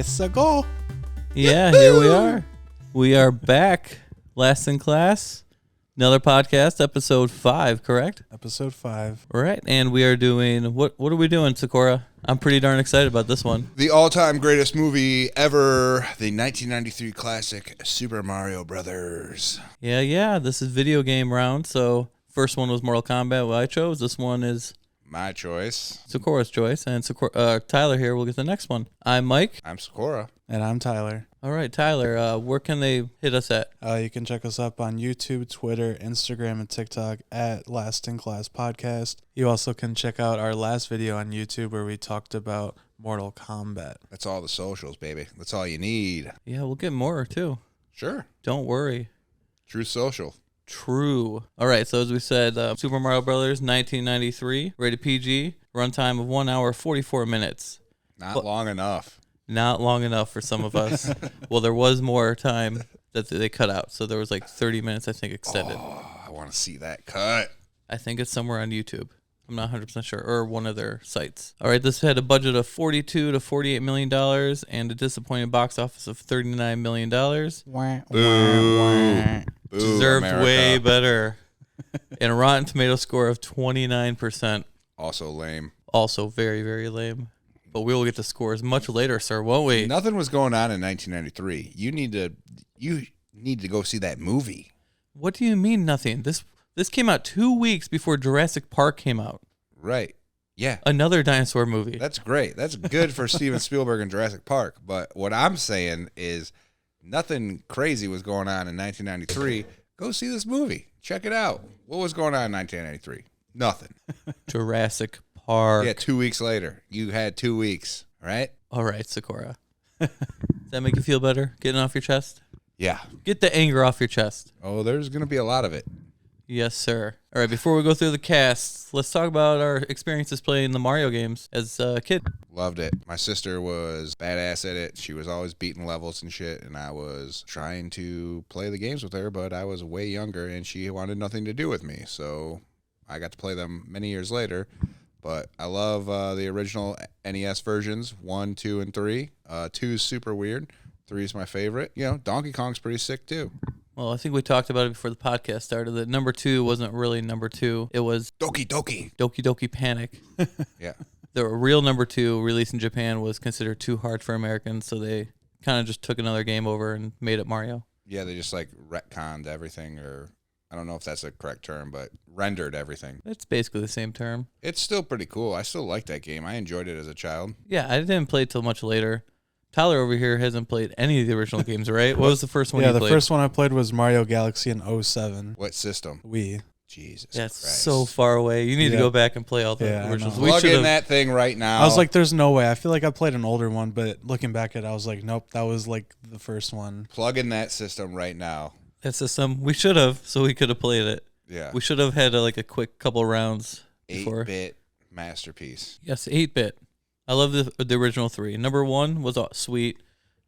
Yes, go. Yeah, here we are. We are back. Last in Class. Another podcast, episode 5, correct? Episode 5. All right, and we are doing, what are we doing, Sakura? I'm pretty darn excited about this one. The all-time greatest movie ever, the 1993 classic Super Mario Brothers. Yeah, this is video game round, so first one was Mortal Kombat, what I chose. This one is My choice. Sakura's choice, and Tyler here will get the next one. I'm Mike. I'm Sakura. And I'm Tyler. All right, Tyler, where can they hit us at? You can check us up on YouTube, Twitter, Instagram, and TikTok at Last in Class Podcast. You also can check out our last video on YouTube where we talked about Mortal Kombat. That's all the socials, baby. That's all you need. Yeah, we'll get more, too. Sure. Don't worry. True social. True. All right, so as we said, Super Mario Brothers, 1993, rated PG, runtime of 1 hour, 44 minutes. Not long enough. Not long enough for some of us. Well, there was more time that they cut out, so there was like 30 minutes, I think, extended. Oh, I want to see that cut. I think it's somewhere on YouTube. I'm not 100% sure, or one of their sites. All right, this had a budget of $42 to $48 million and a disappointing box office of $39 million. Boo. Deserved America. way better. And a Rotten Tomato score of 29%. Also lame. Also very, very lame. But we will get the scores much later, sir, won't we? Nothing was going on in 1993. You need to go see that movie. What do you mean nothing? This came out 2 weeks before Jurassic Park came out. Right. Yeah. Another dinosaur movie. That's great. That's good for Steven Spielberg and Jurassic Park. But what I'm saying is nothing crazy was going on in 1993. Go see this movie. Check it out. What was going on in 1993? Nothing. Jurassic Park. Yeah, 2 weeks later. You had 2 weeks, right? All right, Sakura. Does that make you feel better? Getting off your chest? Yeah. Get the anger off your chest. Oh, there's going to be a lot of it. Yes, sir. All right, before we go through the cast, let's talk about our experiences playing the Mario games as a kid. Loved it. My sister was badass at it. She was always beating levels and shit, and I was trying to play the games with her, but I was way younger, and she wanted nothing to do with me. So I got to play them many years later. But I love the original NES versions, 1, 2, and 3. 2 is super weird. 3 is my favorite. You know, Donkey Kong's pretty sick, too. Well, I think we talked about it before the podcast started, that number 2 wasn't really number 2. It was Doki Doki. Doki Doki Panic. Yeah. The real number 2, released in Japan, was considered too hard for Americans, so they kind of just took another game over and made it Mario. Yeah, they just, like, retconned everything, or I don't know if that's the correct term, but rendered everything. It's basically the same term. It's still pretty cool. I still like that game. I enjoyed it as a child. Yeah, I didn't play it till much later. Tyler over here hasn't played any of the original games, right? What was the first one you played? Yeah, the first one I played was Mario Galaxy in 07. What system? Wii. Jesus That's Christ. so far away. You need to go back and play all the Yeah, originals. I know. We Plug should in have. that thing right now. I was like, there's no way. I feel like I played an older one, but looking back at it, I was like, nope, that was like the first one. Plug in that system right now. That system. We should have, so we could have played it. Yeah. We should have had like a quick couple rounds before. 8-bit masterpiece. Yes, 8-bit. I love the original 3. Number 1 was sweet.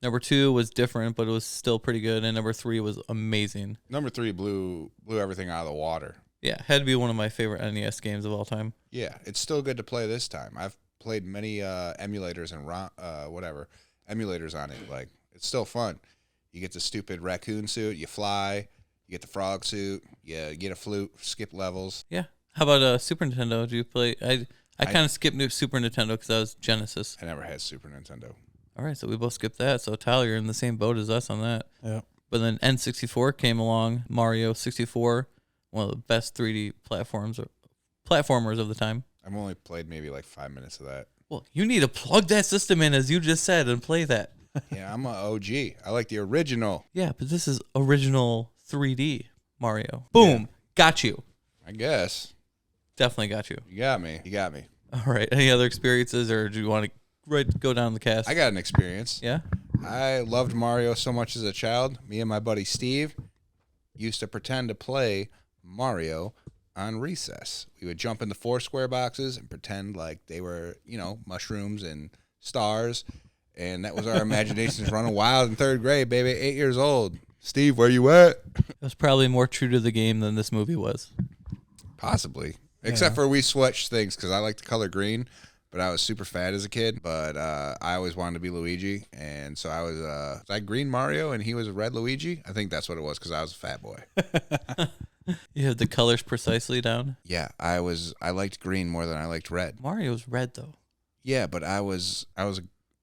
Number 2 was different, but it was still pretty good. And number 3 was amazing. Number 3 blew everything out of the water. Yeah, had to be one of my favorite NES games of all time. Yeah, it's still good to play this time. I've played many emulators and emulators on it. Like, it's still fun. You get the stupid raccoon suit, you fly, you get the frog suit, you get a flute, skip levels. Yeah. How about Super Nintendo? Do you play? I kind of skipped Super Nintendo because I was Genesis. I never had Super Nintendo. All right, so we both skipped that. So Tyler, you're in the same boat as us on that. Yeah. But then N64 came along. Mario 64, one of the best 3D platformers of the time. I've only played maybe like 5 minutes of that. Well, you need to plug that system in, as you just said, and play that. Yeah, I'm an OG. I like the original. Yeah, but this is original 3D Mario. Boom. Yeah. Got you. I guess. Definitely got you. You got me. You got me. All right. Any other experiences, or do you want to go down the cast? I got an experience. Yeah? I loved Mario so much as a child. Me and my buddy Steve used to pretend to play Mario on recess. We would jump in the 4 square boxes and pretend like they were, mushrooms and stars. And that was our imaginations running wild in 3rd grade, baby. 8 years old. Steve, where you at? It was probably more true to the game than this movie was. Possibly. Except for we switched things because I like the color green. but I was super fat as a kid. But I always wanted to be Luigi, and so I was like green Mario, and he was a red Luigi. I think that's what it was because I was a fat boy. You have the colors precisely down. Yeah, I liked green more than I liked red. Mario's red though. Yeah, but I was all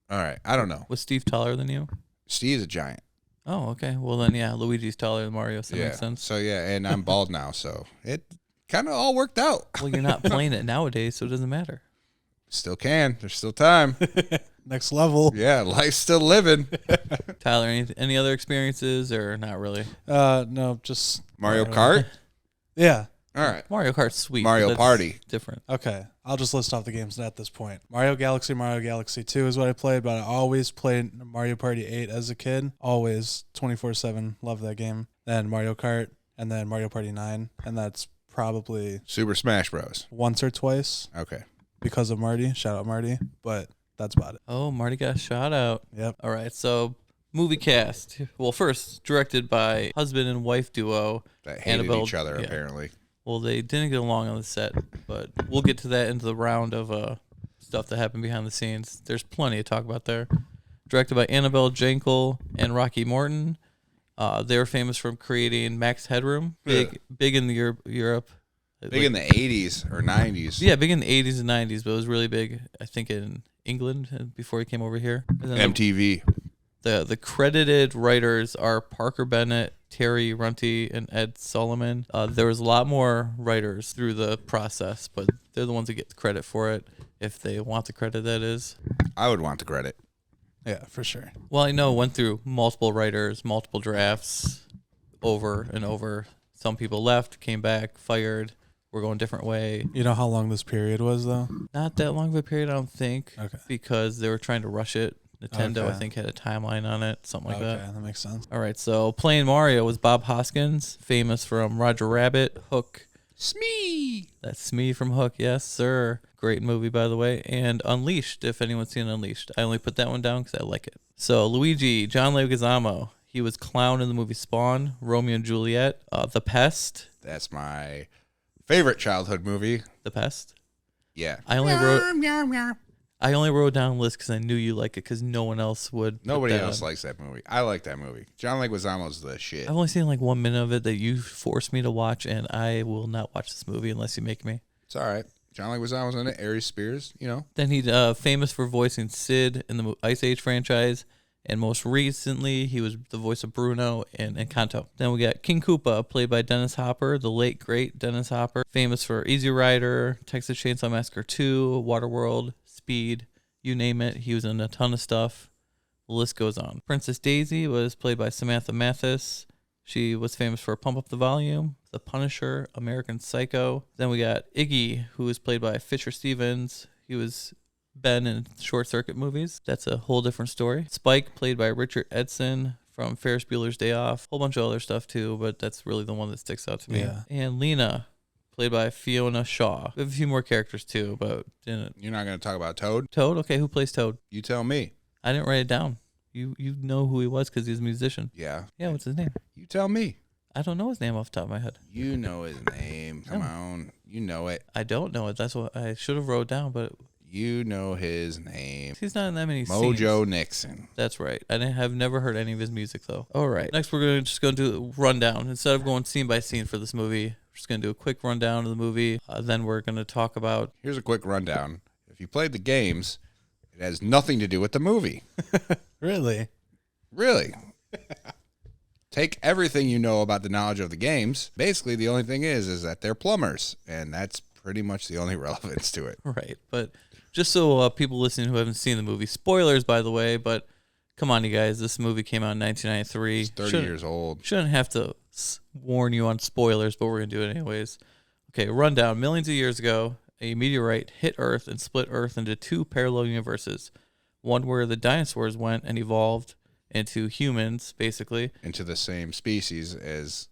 right. I don't know. Was Steve taller than you? Steve's a giant. Oh, okay. Well then, yeah, Luigi's taller than Mario, so that makes sense. So yeah, and I'm bald now, so it kind of all worked out. Well, you're not playing it nowadays, so it doesn't matter. Still can. There's still time. Next level. Yeah, life's still living. Tyler, any other experiences or not really? No, just Mario Kart? Yeah. All right. Mario Kart's sweet. Mario but that's Party. different. Okay. I'll just list off the games at this point. Mario Galaxy 2 is what I played, but I always played Mario Party 8 as a kid. Always 24/7. Love that game. Then Mario Kart, and then Mario Party 9, and that's probably Super Smash Bros. once or twice Okay. because of Marty. Shout out Marty, but that's about it. Oh, Marty got a shout out. Yep. All right, so movie cast. Well, first directed by husband and wife duo. That hated Annabelle, each other, yeah. apparently. Well, they didn't get along on the set, but we'll get to that into the round of stuff that happened behind the scenes. There's plenty to talk about there. Directed by Annabelle Jankel and Rocky Morton. They were famous from creating Max Headroom, big in the Europe. Big in the 80s or 90s. Yeah, big in the 80s and 90s, but it was really big, I think, in England before he came over here. And then MTV. The credited writers are Parker Bennett, Terry Runty, and Ed Solomon. There was a lot more writers through the process, but they're the ones that get the credit for it, if they want the credit, that is. I would want the credit. Yeah, for sure. Well, I know it went through multiple writers, multiple drafts, over and over. Some people left, came back, fired. We're going a different way. You know how long this period was, though? Not that long of a period, I don't think, Okay. because they were trying to rush it. Nintendo, Okay. I think, had a timeline on it, something like that. Okay, that makes sense. All right, so playing Mario was Bob Hoskins, famous from Roger Rabbit, Hook. Smee. That's Smee from Hook, yes, sir. Great movie, by the way. And Unleashed, if anyone's seen Unleashed. I only put that one down because I like it. So Luigi, John Leguizamo. He was Clown in the movie Spawn, Romeo and Juliet, The Pest. That's my favorite childhood movie. The Pest. Yeah. I only wrote down a list because I knew you like it because no one else would. Nobody else likes that movie. I like that movie. John Leguizamo's the shit. I've only seen like 1 minute of it that you forced me to watch, and I will not watch this movie unless you make me. It's all right. John Leguizamo's in it. Aries Spears, you know. Then he's famous for voicing Sid in the Ice Age franchise, and most recently he was the voice of Bruno in Encanto. Then we got King Koopa, played by Dennis Hopper, the late great Dennis Hopper, famous for Easy Rider, Texas Chainsaw Massacre 2, Waterworld, Speed, you name it. He was in a ton of stuff. The list goes on. Princess Daisy was played by Samantha Mathis. She was famous for Pump Up the Volume, The Punisher, American Psycho. Then we got Iggy, who was played by Fisher Stevens. He was Ben in Short Circuit movies. That's a whole different story. Spike, played by Richard Edson from Ferris Bueller's Day Off. Whole bunch of other stuff too, but that's really the one that sticks out to me. Yeah. And Lena, played by Fiona Shaw. We have a few more characters too, but didn't. You're not going to talk about Toad? Toad? Okay, who plays Toad? You tell me. I didn't write it down. You know who he was because he's a musician. Yeah. Yeah, what's his name? You tell me. I don't know his name off the top of my head. You know his name. Come No. on. You know it. I don't know it. That's what I should have wrote down, but You know his name. he's not in that many Mojo scenes. Nixon. That's right. Have never heard any of his music though. All right. Next, we're just going to do a rundown instead of going scene by scene for this movie. We're just going to do a quick rundown of the movie. Then we're going to talk about. Here's a quick rundown. If you played the games, it has nothing to do with the movie. Really? Really. Take everything you know about the knowledge of the games. Basically, the only thing is that they're plumbers, and that's pretty much the only relevance to it. Right, but just so people listening who haven't seen the movie, spoilers by the way, but come on, you guys, this movie came out in 1993. It's 30 years old. Shouldn't have to warn you on spoilers, but we're going to do it anyways. Okay, rundown. Millions of years ago, a meteorite hit Earth and split Earth into two parallel universes. One where the dinosaurs went and evolved into humans, basically. Into the same species as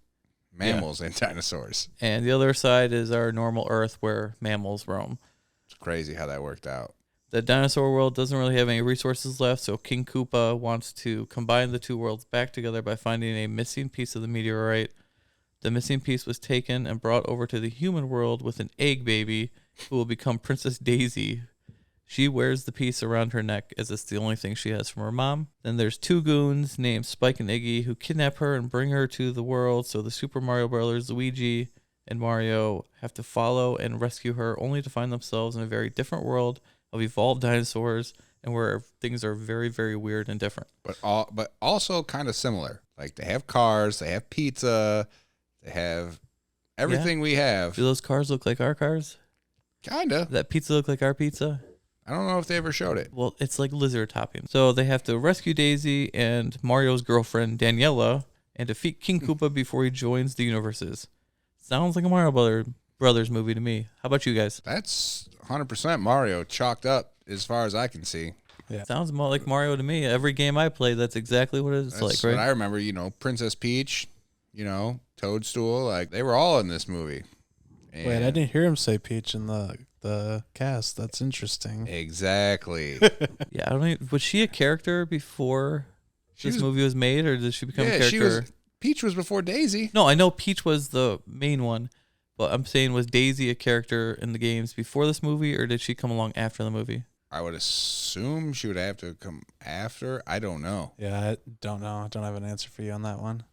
mammals and dinosaurs. And the other side is our normal Earth where mammals roam. It's crazy how that worked out. The dinosaur world doesn't really have any resources left, so King Koopa wants to combine the two worlds back together by finding a missing piece of the meteorite. The missing piece was taken and brought over to the human world with an egg baby who will become Princess Daisy. She wears the piece around her neck as it's the only thing she has from her mom. Then there's two goons named Spike and Iggy who kidnap her and bring her to the world. So the Super Mario Brothers, Luigi and Mario have to follow and rescue her, only to find themselves in a very different world of evolved dinosaurs and where things are very, very weird and different. But also kind of similar. Like they have cars, they have pizza, they have everything we have. Do those cars look like our cars? Kinda. Does that pizza look like our pizza? I don't know if they ever showed it. Well, it's like lizard topping. So they have to rescue Daisy and Mario's girlfriend, Daniela, and defeat King Koopa before he joins the universes. Sounds like a Mario Brothers movie to me. How about you guys? That's 100% Mario chalked up as far as I can see. Yeah. Sounds more like Mario to me. Every game I play, that's exactly what it's That's like, right? what I remember, Princess Peach, Toadstool, like they were all in this movie. Wait, I didn't hear him say Peach in the cast. That's interesting. Exactly. Yeah, I don't even, was she a character before this movie was made, or did she become a character? Peach was before Daisy. No, I know Peach was the main one, but I'm saying, was Daisy a character in the games before this movie, or did she come along after the movie? I would assume she would have to come after. I don't know. Yeah, I don't know. I don't have an answer for you on that one.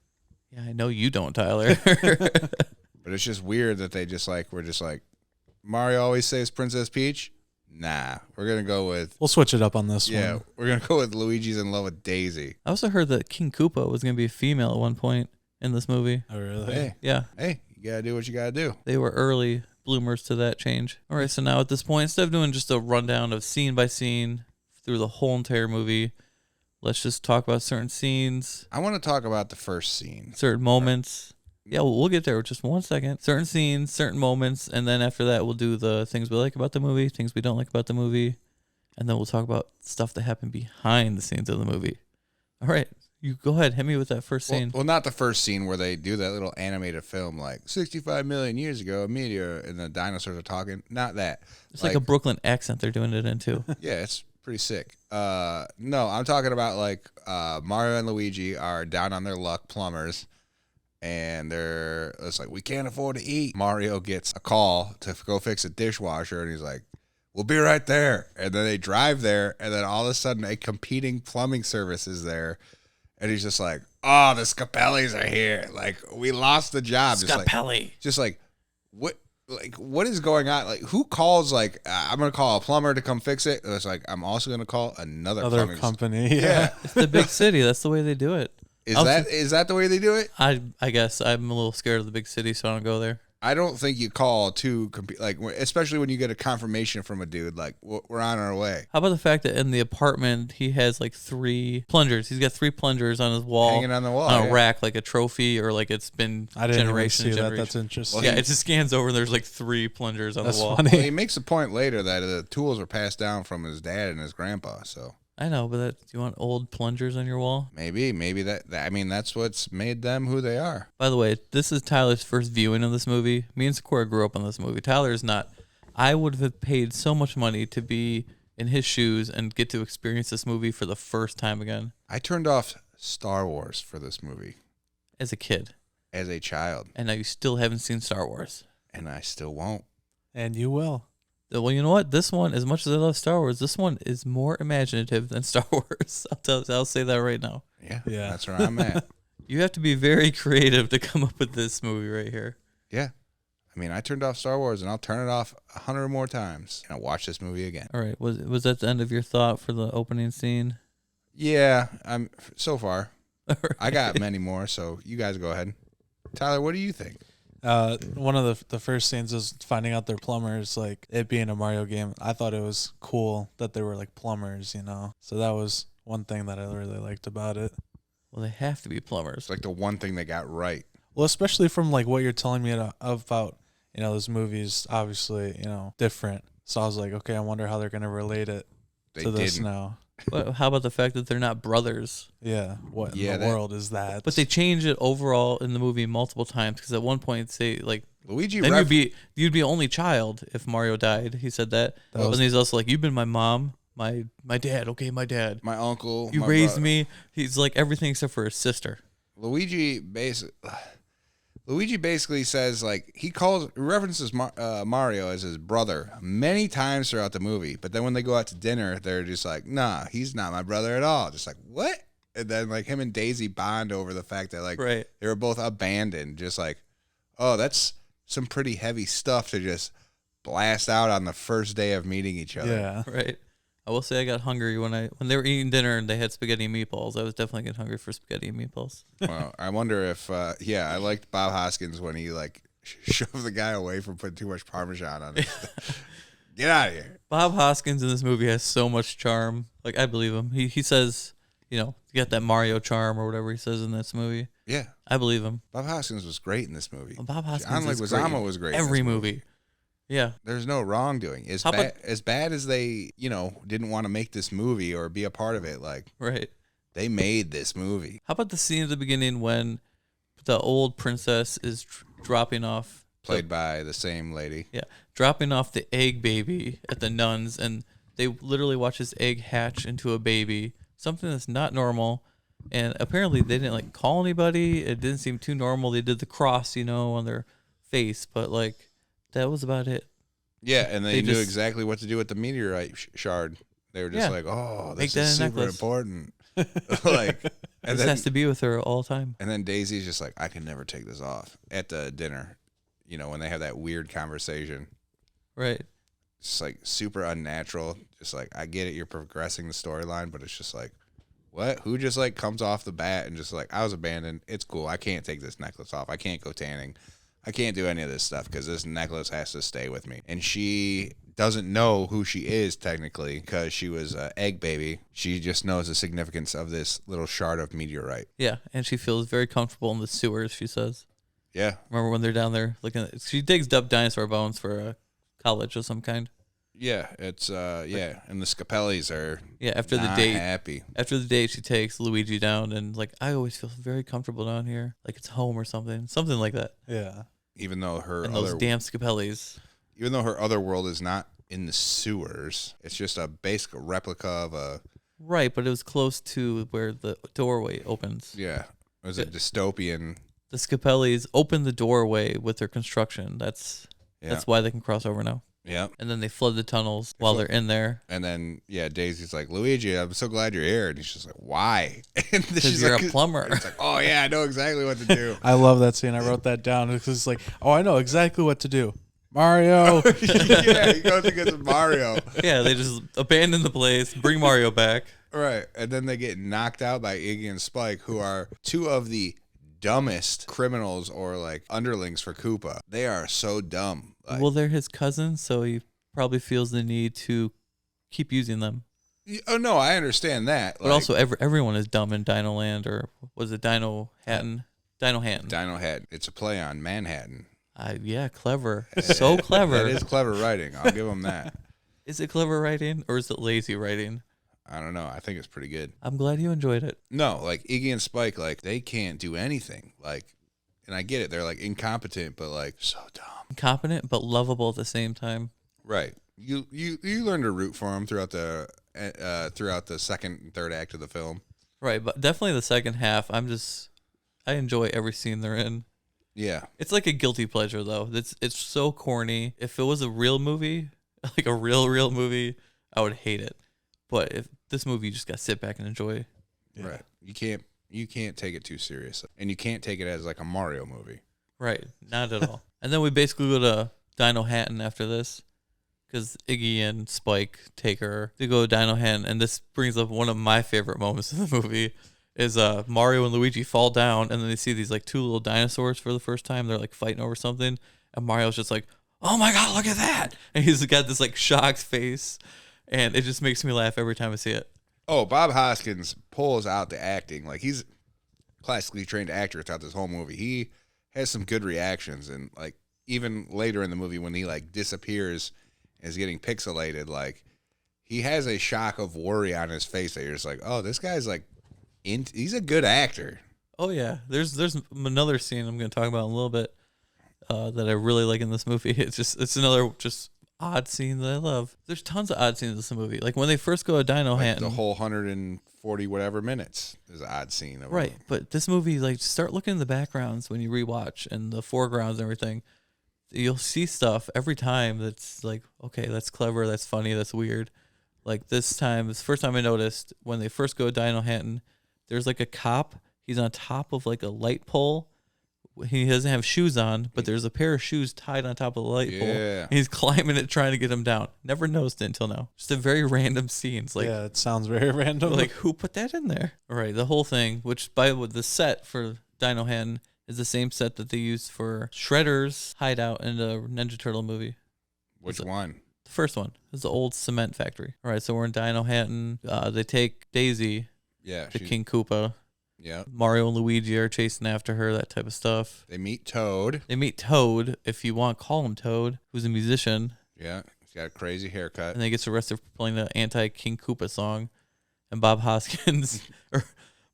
Yeah, I know you don't, Tyler. But it's just weird that we're just like, Mario always saves Princess Peach. Nah, we're going to go with... We'll switch it up on this one. Yeah, we're going to go with Luigi's in love with Daisy. I also heard that King Koopa was going to be a female at one point in this movie. Oh, really? Hey, Yeah. you got to do what you got to do. They were early bloomers to that change. All right, so now at this point, instead of doing just a rundown of scene by scene through the whole entire movie, let's just talk about certain scenes. I want to talk about the first scene. Certain moments. Yeah, we'll get there. Just 1 second. Certain scenes, certain moments, and then after that, we'll do the things we like about the movie, things we don't like about the movie, and then we'll talk about stuff that happened behind the scenes of the movie. All right, you go ahead. Hit me with that first scene. Well, not the first scene where they do that little animated film like 65 million years ago, a meteor, and the dinosaurs are talking. Not that. It's like a Brooklyn accent they're doing it into. Yeah, it's pretty sick. No, I'm talking about like Mario and Luigi are down on their luck, plumbers. And it's like, we can't afford to eat. Mario gets a call to go fix a dishwasher, and he's like, we'll be right there. And then they drive there, and then all of a sudden a competing plumbing service is there. And he's just like, oh, the Scapellis are here. Like, we lost the job. Scapelli. Just like, what is going on? Like, who calls, like, I'm going to call a plumber to come fix it? And it's like, I'm also going to call another plumbing company. Yeah. It's the big city. That's the way they do it. Is that the way they do it? I guess I'm a little scared of the big city, so I don't go there. I don't think you call to compete, like, especially when you get a confirmation from a dude, like, we're on our way. How about the fact that in the apartment he has like 3 plungers? He's got 3 plungers on his wall, Hanging on the wall, on a yeah. rack, like a trophy, or like it's been I didn't even generation see to that. generation. That's interesting. Well, Yeah, it just scans over and there's like 3 plungers on That's the wall. funny. Well, he makes a point later that the tools were passed down from his dad and his grandpa, so I know, but do you want old plungers on your wall? maybe that's what's made them who they are. By the way, this is Tyler's first viewing of this movie. Me and Sakura grew up on this movie. Tyler's not. I would have paid so much money to be in his shoes and get to experience this movie for the first time again I turned off Star Wars for this movie as a kid. as a child, And now you still haven't seen Star Wars. and I still won't. And you will. Well, you know what? This one, as much as I love Star Wars, this one is more imaginative than Star Wars. I'll say that right now. Yeah, Yeah. that's where I'm at. You have to be very creative to come up with this movie right here. Yeah, I mean, I turned off Star Wars, and I'll turn it off 100 more times, and I'll watch this movie again. All right. Was that the end of your thought for the opening scene? Yeah, I'm so far. All right. I got many more, so you guys go ahead. Tyler, what do you think? One of the first scenes is finding out they're plumbers, like it being a Mario game. I thought it was cool that they were like plumbers, So that was one thing that I really liked about it. Well, they have to be plumbers. It's like the one thing they got right. Well, especially from like what you're telling me about, this movie's obviously, different. So I was like, okay, I wonder how they're going to relate it to this didn't. now. But how about the fact that they're not brothers? Yeah. What Yeah, in the that- world is that? But they change it overall in the movie multiple times because at one point say like Luigi then ref- you'd be only child if Mario died. He said that. That was- And he's also like, you've been my mom, my dad. Okay, my dad. my uncle. You my raised brother. me. He's like everything except for his sister. Luigi basically. Luigi basically says, like, references Mario as his brother many times throughout the movie. But then when they go out to dinner, they're just like, nah, he's not my brother at all. Just like, what? And then, like, him and Daisy bond over the fact that, like, Right. they were both abandoned. Just like, oh, that's some pretty heavy stuff to just blast out on the first day of meeting each other. Yeah. Right. I will say I got hungry when they were eating dinner and they had spaghetti and meatballs. I was definitely getting hungry for spaghetti and meatballs. Well, I wonder if, I liked Bob Hoskins when he, like, shoved the guy away for putting too much Parmesan on it. Get out of here. Bob Hoskins in this movie has so much charm. Like, I believe him. He says, you got that Mario charm or whatever he says in this movie. Yeah. I believe him. Bob Hoskins was great in this movie. Well, Bob Hoskins John is Leguizamo great. was great in Every this movie. Yeah. There's no wrongdoing. As bad as they, didn't want to make this movie or be a part of it, like, Right. they made this movie. How about the scene at the beginning when the old princess is dropping off? Played by the same lady. Yeah. Dropping off the egg baby at the nuns, and they literally watch this egg hatch into a baby. Something that's not normal. And apparently they didn't, like, call anybody. It didn't seem too normal. They did the cross, on their face, but, like, that was about it. Yeah, and they knew just- exactly what to do with the meteorite shard. They were just like, oh, Make this that is a super necklace. important. Like, and This then, has to be with her all the time. and then Daisy's just like, I can never take this off at the dinner. When they have that weird conversation. Right. It's like super unnatural. Just like, I get it, you're progressing the storyline, but it's just like, what? Who just like comes off the bat and just like, I was abandoned. It's cool. I can't take this necklace off. I can't go tanning. I can't do any of this stuff because this necklace has to stay with me. And she doesn't know who she is technically because she was an egg baby. She just knows the significance of this little shard of meteorite. Yeah, and she feels very comfortable in the sewers, she says. Yeah. Remember when they're down there looking at... She digs up dinosaur bones for college of some kind. Yeah, it's and the Scapellis are after the not date. happy. After the date, she takes Luigi down and, like, I always feel very comfortable down here. Like it's home or something. Something like that. Yeah. Even though her And those damn Scapellis. even though her other world is not in the sewers, it's just a basic replica of a... Right, but it was close to where the doorway opens. Yeah. It was a dystopian... The Scapellis open the doorway with their construction. That's why they can cross over now. Yeah. And then they flood the tunnels while they're in there. And then, Daisy's like, Luigi, I'm so glad you're here. And he's just like, why? And Because you're a plumber. It's like, oh, yeah, I know exactly what to do. I love that scene. I wrote that down because it's like, oh, I know exactly what to do. Mario. Yeah, he goes against Mario. Yeah, they just abandon the place, bring Mario back. Right. And then they get knocked out by Iggy and Spike, who are two of the dumbest criminals or like underlings for Koopa. They are so dumb. Like, Well, they're his cousins, so he probably feels the need to keep using them. oh, no, I understand that. But also, everyone is dumb in Dino Land, or was it Dino Hatton? Dino Hatton. Dino Hatton. It's a play on Manhattan. Yeah, clever. So clever. That is clever writing. I'll give them that. Is it clever writing, or is it lazy writing? I don't know. I think it's pretty good. I'm glad you enjoyed it. No, like Iggy and Spike, like they can't do anything. Like, and I get it. They're like incompetent, but like so dumb. Incompetent, but lovable at the same time. Right. You learn to root for them throughout the second and third act of the film. Right, but definitely the second half. I enjoy every scene they're in. Yeah. It's like a guilty pleasure, though. It's so corny. If it was a real movie, like a real movie, I would hate it. But if this movie, you just got to sit back and enjoy. Yeah. Right. You can't take it too seriously, and you can't take it as like a Mario movie. Right, not at all. And then we basically go to Dino Hatton after this, because Iggy and Spike take her to go to Dino Hatton, and this brings up one of my favorite moments in the movie. Is Mario and Luigi fall down, and then they see these like two little dinosaurs for the first time. They're like fighting over something, and Mario's just like, "Oh my god, look at that!" And he's got this like shocked face, and it just makes me laugh every time I see it. Oh, Bob Hoskins pulls out the acting. Like, he's a classically trained actor throughout this whole movie. He has some good reactions, and like even later in the movie when he like disappears and is getting pixelated, like he has a shock of worry on his face that you're just like, oh, this guy's like, he's a good actor. Oh yeah, there's another scene I'm going to talk about in a little bit that I really like in this movie. It's another just odd scene that I love. There's tons of odd scenes in this movie. Like when they first go to Dino Like Hanton. the whole 140 whatever minutes is an odd scene. Of Right. But this movie, like, start looking in the backgrounds when you rewatch and the foregrounds and everything. You'll see stuff every time that's like, okay, that's clever, that's funny, that's weird. Like this first time I noticed when they first go to Dino Hanton, there's like a cop. He's on top of like a light pole. He doesn't have shoes on, but there's a pair of shoes tied on top of the light pole. Yeah. He's climbing it, trying to get him down. Never noticed it until now. Just a very random scene. It's like, yeah, it sounds very random. like who put that in there? All right, the whole thing, which by the set for Dino Hanton is the same set that they used for Shredder's hideout in the Ninja Turtle movie. Which one? The first one is the old cement factory. All right, so we're in Dino Hanton. They take Daisy, Yeah. the King Koopa. Yeah. Mario and Luigi are chasing after her, that type of stuff. They meet Toad. They meet Toad, if you want to call him Toad, who's a musician. Yeah. He's got a crazy haircut. And then he gets arrested for playing the anti-King Koopa song. And Bob Hoskins, or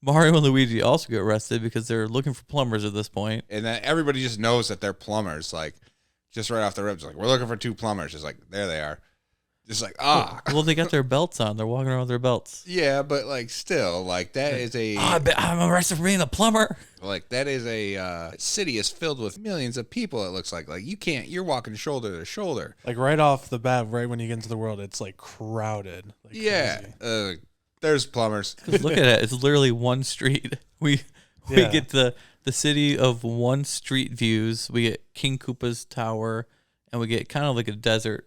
Mario and Luigi also get arrested because they're looking for plumbers at this point. And then everybody just knows that they're plumbers. Like, just right off the rip, it's like, we're looking for 2 plumbers. Just like, there they are. Just like, Well, they got their belts on. They're walking around with their belts. Yeah, but like still, like that is a I'm arrested for being a plumber. like that is a city is filled with millions of people. It looks like you're walking shoulder to shoulder. Like right off the bat, right when you get into the world, it's like crowded. Like Yeah, crazy. there's plumbers. 'Cause look at it. It's literally one street. We Yeah. get the city of one street views. We get King Koopa's tower, and we get kind of like a desert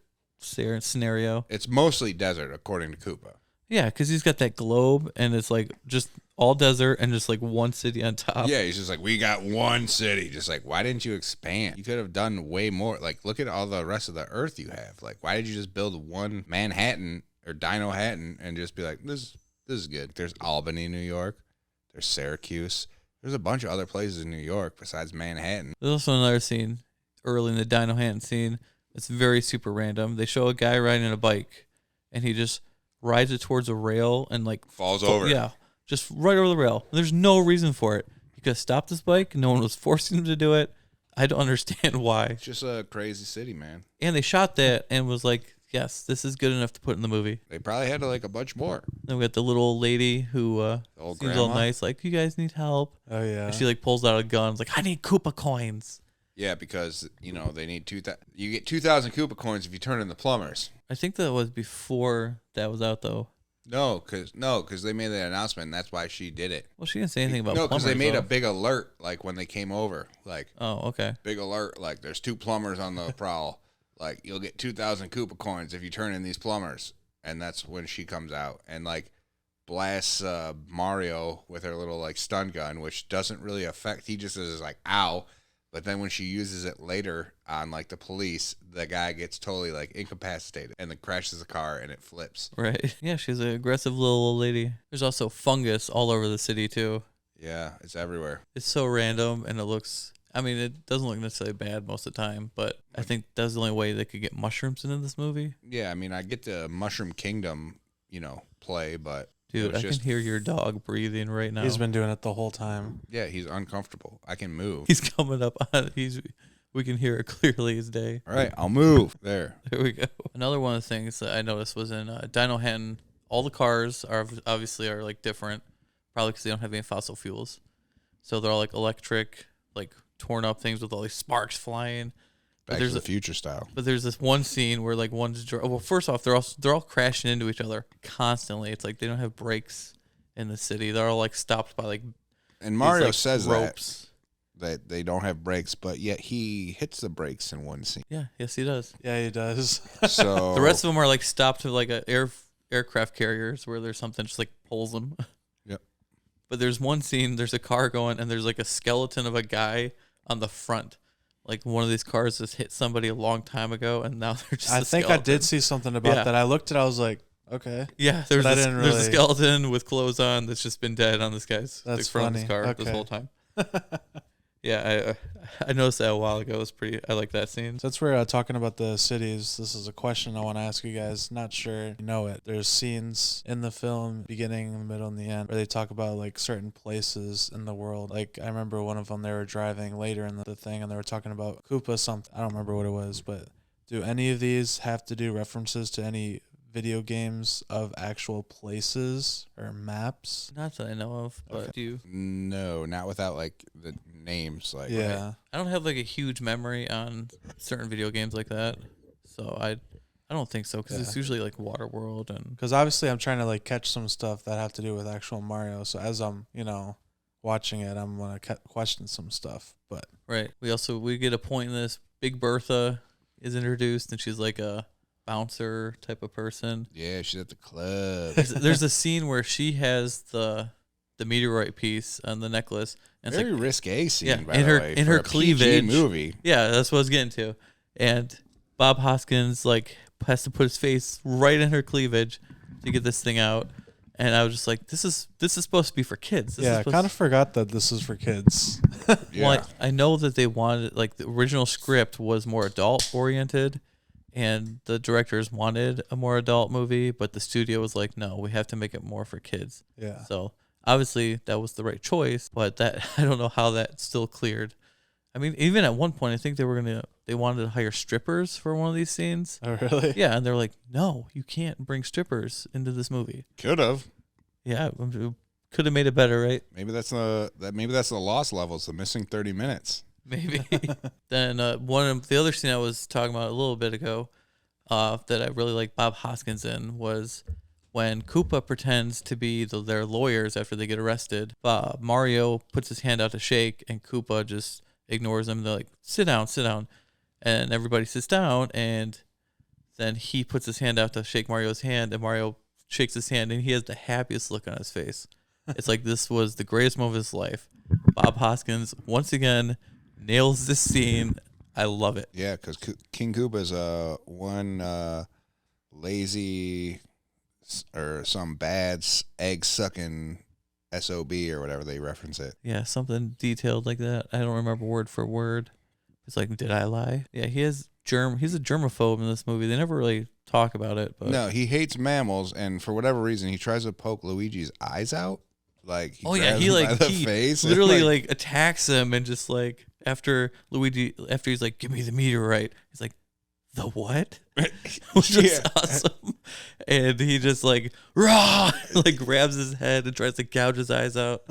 scenario. It's mostly desert, according to Koopa. Yeah, because he's got that globe, and it's like just all desert and just like one city on top. Yeah, he's just like, we got one city. Just like, why didn't you expand? You could have done way more. Like, look at all the rest of the Earth you have. Like, why did you just build one Manhattan or Dino Hatton and just be like, this is good? There's Albany, New York. There's Syracuse. There's a bunch of other places in New York besides Manhattan. There's also another scene early in the Dino Hanton scene. It's very super random. They show a guy riding a bike, and he just rides it towards a rail and like Falls over. Yeah, just right over the rail. There's no reason for it. He could have stopped this bike. No one was forcing him to do it. I don't understand why. It's just a crazy city, man. And they shot that and was like, yes, this is good enough to put in the movie. They probably had like a bunch more. Then we got the little old lady who old seems all grandma? nice, like, you guys need help. Oh yeah. And she like pulls out a gun. It's like, I need Koopa coins. Yeah, because they need 2,000. You get 2,000 Koopa coins if you turn in the plumbers. I think that was before that was out though. No, because they made that announcement, and that's why she did it. Well, she didn't say anything about No, because they plumbers, made though. a big alert, like when they came over, like Oh, okay. big alert, like there's 2 plumbers on the prowl. Like you'll get 2,000 Koopa coins if you turn in these plumbers, and that's when she comes out and like blasts Mario with her little like stun gun, which doesn't really affect. He just is like ow. But then when she uses it later on like the police, the guy gets totally like incapacitated and then crashes the car and it flips. Right. Yeah, she's an aggressive little old lady. There's also fungus all over the city too. Yeah, it's everywhere. It's so random, and it doesn't look necessarily bad most of the time, but I think that's the only way they could get mushrooms into this movie. Yeah, I mean, I get the Mushroom Kingdom, play, but Dude, I can hear your dog breathing right now. He's been doing it the whole time. yeah, he's uncomfortable. I can move. He's coming up on we can hear it clearly as day. All right, I'll move. There. There we go. Another one of the things that I noticed was in Dino Hanton, all the cars are like different, probably because they don't have any fossil fuels. So they're all like electric, like torn up things with all these sparks flying. Back to the Future style. But there's this one scene where like well, first off, they're all crashing into each other constantly. It's like they don't have brakes in the city. They're all like stopped by like And Mario these, says ropes. that they don't have brakes, but yet he hits the brakes in one scene. Yeah, yes he does. Yeah, he does. So The rest of them are like stopped to like aircraft carriers where there's something just like pulls them. Yep. But there's one scene, there's a car going, and there's like a skeleton of a guy on the front. Like one of these cars just hit somebody a long time ago, and now they're just. I a think I skeleton. did see something about Yeah. that. I looked at it, I was like, okay. Yeah, there's But I a, didn't there's a really- skeleton with clothes on that's just been dead on this guy's That's front of his funny. car this Okay. whole time. Yeah, I noticed that a while ago. It was pretty. I like that scene. Since we're talking about the cities, this is a question I want to ask you guys. Not sure you know it. There's scenes in the film, beginning, the middle, and the end, where they talk about like certain places in the world. Like I remember one of them, they were driving later in the thing, and they were talking about Koopa something. I don't remember what it was, but Do any of these have to do references to any video games of actual places or maps? Not that I know of, but do you? No, not without like the names. Like, Yeah. I don't have like a huge memory on certain video games like that, so I don't think so because it's usually like Waterworld and. Because obviously I'm trying to like catch some stuff that have to do with actual Mario. So as I'm, watching it, I'm gonna question some stuff. But Right. We get a point in this. Big Bertha is introduced, and she's like a bouncer type of person. yeah, she's at the club. There's a scene where she has the meteorite piece on the necklace, and Very it's like, risque scene, yeah, by in the her way, in for her a PG cleavage movie. Yeah, that's what I was getting to. And Bob Hoskins like has to put his face right in her cleavage to get this thing out. And I was just like, this is supposed to be for kids. I kind of forgot that this is for kids. Yeah. Well, I know that they wanted, like, the original script was more adult oriented, and the directors wanted a more adult movie, but the studio was like, no, we have to make it more for kids. Yeah. So obviously that was the right choice, but that I don't know how that still cleared. I mean, even at one point, I think they wanted to hire strippers for one of these scenes. Oh, really? Yeah, and they're like, no, you can't bring strippers into this movie. Could have. Yeah, could have made it better, right? Maybe that's the lost levels, the missing 30 minutes. Maybe. Then one of the other scene I was talking about a little bit ago that I really like Bob Hoskins in was when Koopa pretends to be their lawyers after they get arrested. Mario puts his hand out to shake, and Koopa just ignores him. They're like, sit down. And everybody sits down, and then he puts his hand out to shake Mario's hand, and Mario shakes his hand, and he has the happiest look on his face. It's like this was the greatest moment of his life. Bob Hoskins, once again, nails this scene. I love it. Yeah, because King Koopa's one lazy or some bad egg-sucking SOB or whatever they reference it. Yeah, something detailed like that. I don't remember word for word. It's like, did I lie? Yeah, he's a germaphobe in this movie. They never really talk about it. But No, he hates mammals, and for whatever reason, he tries to poke Luigi's eyes out. Like, he grabs him by the face literally and, like attacks him, and just like after he's like, give me the meteorite. He's like, the what? Which is awesome. And he just like rah, like grabs his head and tries to gouge his eyes out.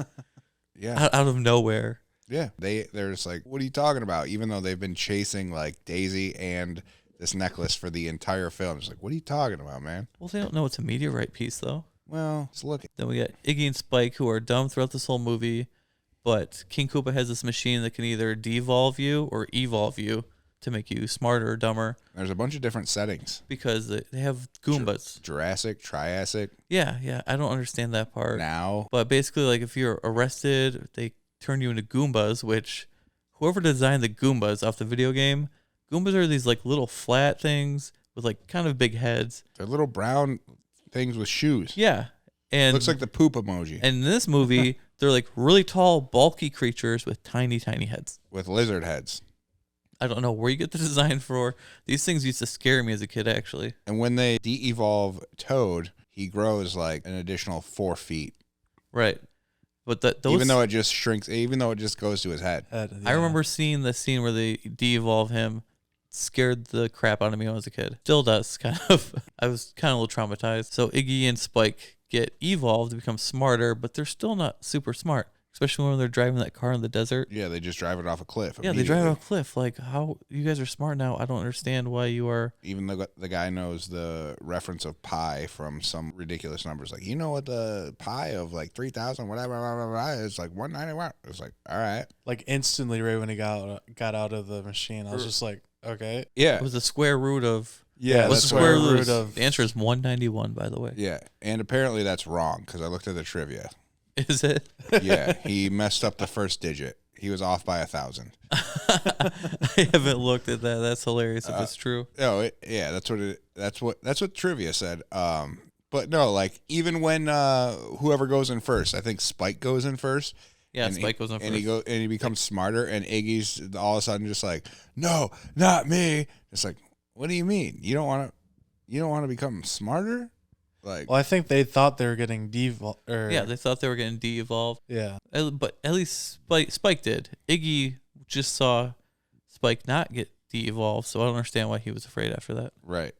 Yeah, out of nowhere. Yeah, they're just like, what are you talking about? Even though they've been chasing like Daisy and this necklace for the entire film, it's like, what are you talking about, man? Well, they don't know it's a meteorite piece though. Well, let's look. Then we got Iggy and Spike, who are dumb throughout this whole movie, but King Koopa has this machine that can either devolve you or evolve you to make you smarter or dumber. There's a bunch of different settings. Because they have Goombas. Jurassic, Triassic. Yeah. I don't understand that part. Now. But basically, like, if you're arrested, they turn you into Goombas, which whoever designed the Goombas off the video game, Goombas are these, like, little flat things with, like, kind of big heads. They're little brown things with shoes. Yeah. And looks like the poop emoji. And in this movie, they're, like, really tall, bulky creatures with tiny, tiny heads. With lizard heads. I don't know where you get the design for. These things used to scare me as a kid, actually. And when they de-evolve Toad, he grows like an additional 4 feet. Right. But those, even though it just shrinks, even though it just goes to his head. Yeah. I remember seeing the scene where they de-evolve him. Scared the crap out of me when I was a kid. Still does, kind of. I was kind of a little traumatized. So Iggy and Spike get evolved to become smarter, but they're still not super smart. Especially when they're driving that car in the desert. Yeah, they just drive it off a cliff. Yeah, they drive it off a cliff. Like, how you guys are smart now. I don't understand why you are. Even though the guy knows the reference of pi from some ridiculous numbers. Like, you know what the pi of like 3,000, whatever, blah, blah, blah, it's like 191. It's like, all right. Like instantly right when he got out of the machine, I was just like, okay. Yeah. It was the square root of. Yeah, what's the square root of. The answer is 191, by the way. Yeah. And apparently that's wrong because I looked at the trivia. Is it? Yeah, he messed up the first digit. He was off by 1,000. I haven't looked at that. That's hilarious if it's true. Oh, yeah, that's what trivia said. But no, like even when whoever goes in first, I think Spike goes in first. Yeah, Spike goes in first. And he becomes smarter, and Iggy's all of a sudden just like, no, not me. It's like, what do you mean? You don't want to become smarter? Like, Well, I think they thought they were getting devolved. Yeah, they thought they were getting de-evolved. Yeah. But at least Spike did. Iggy just saw Spike not get de-evolve. So I don't understand why he was afraid after that. Right.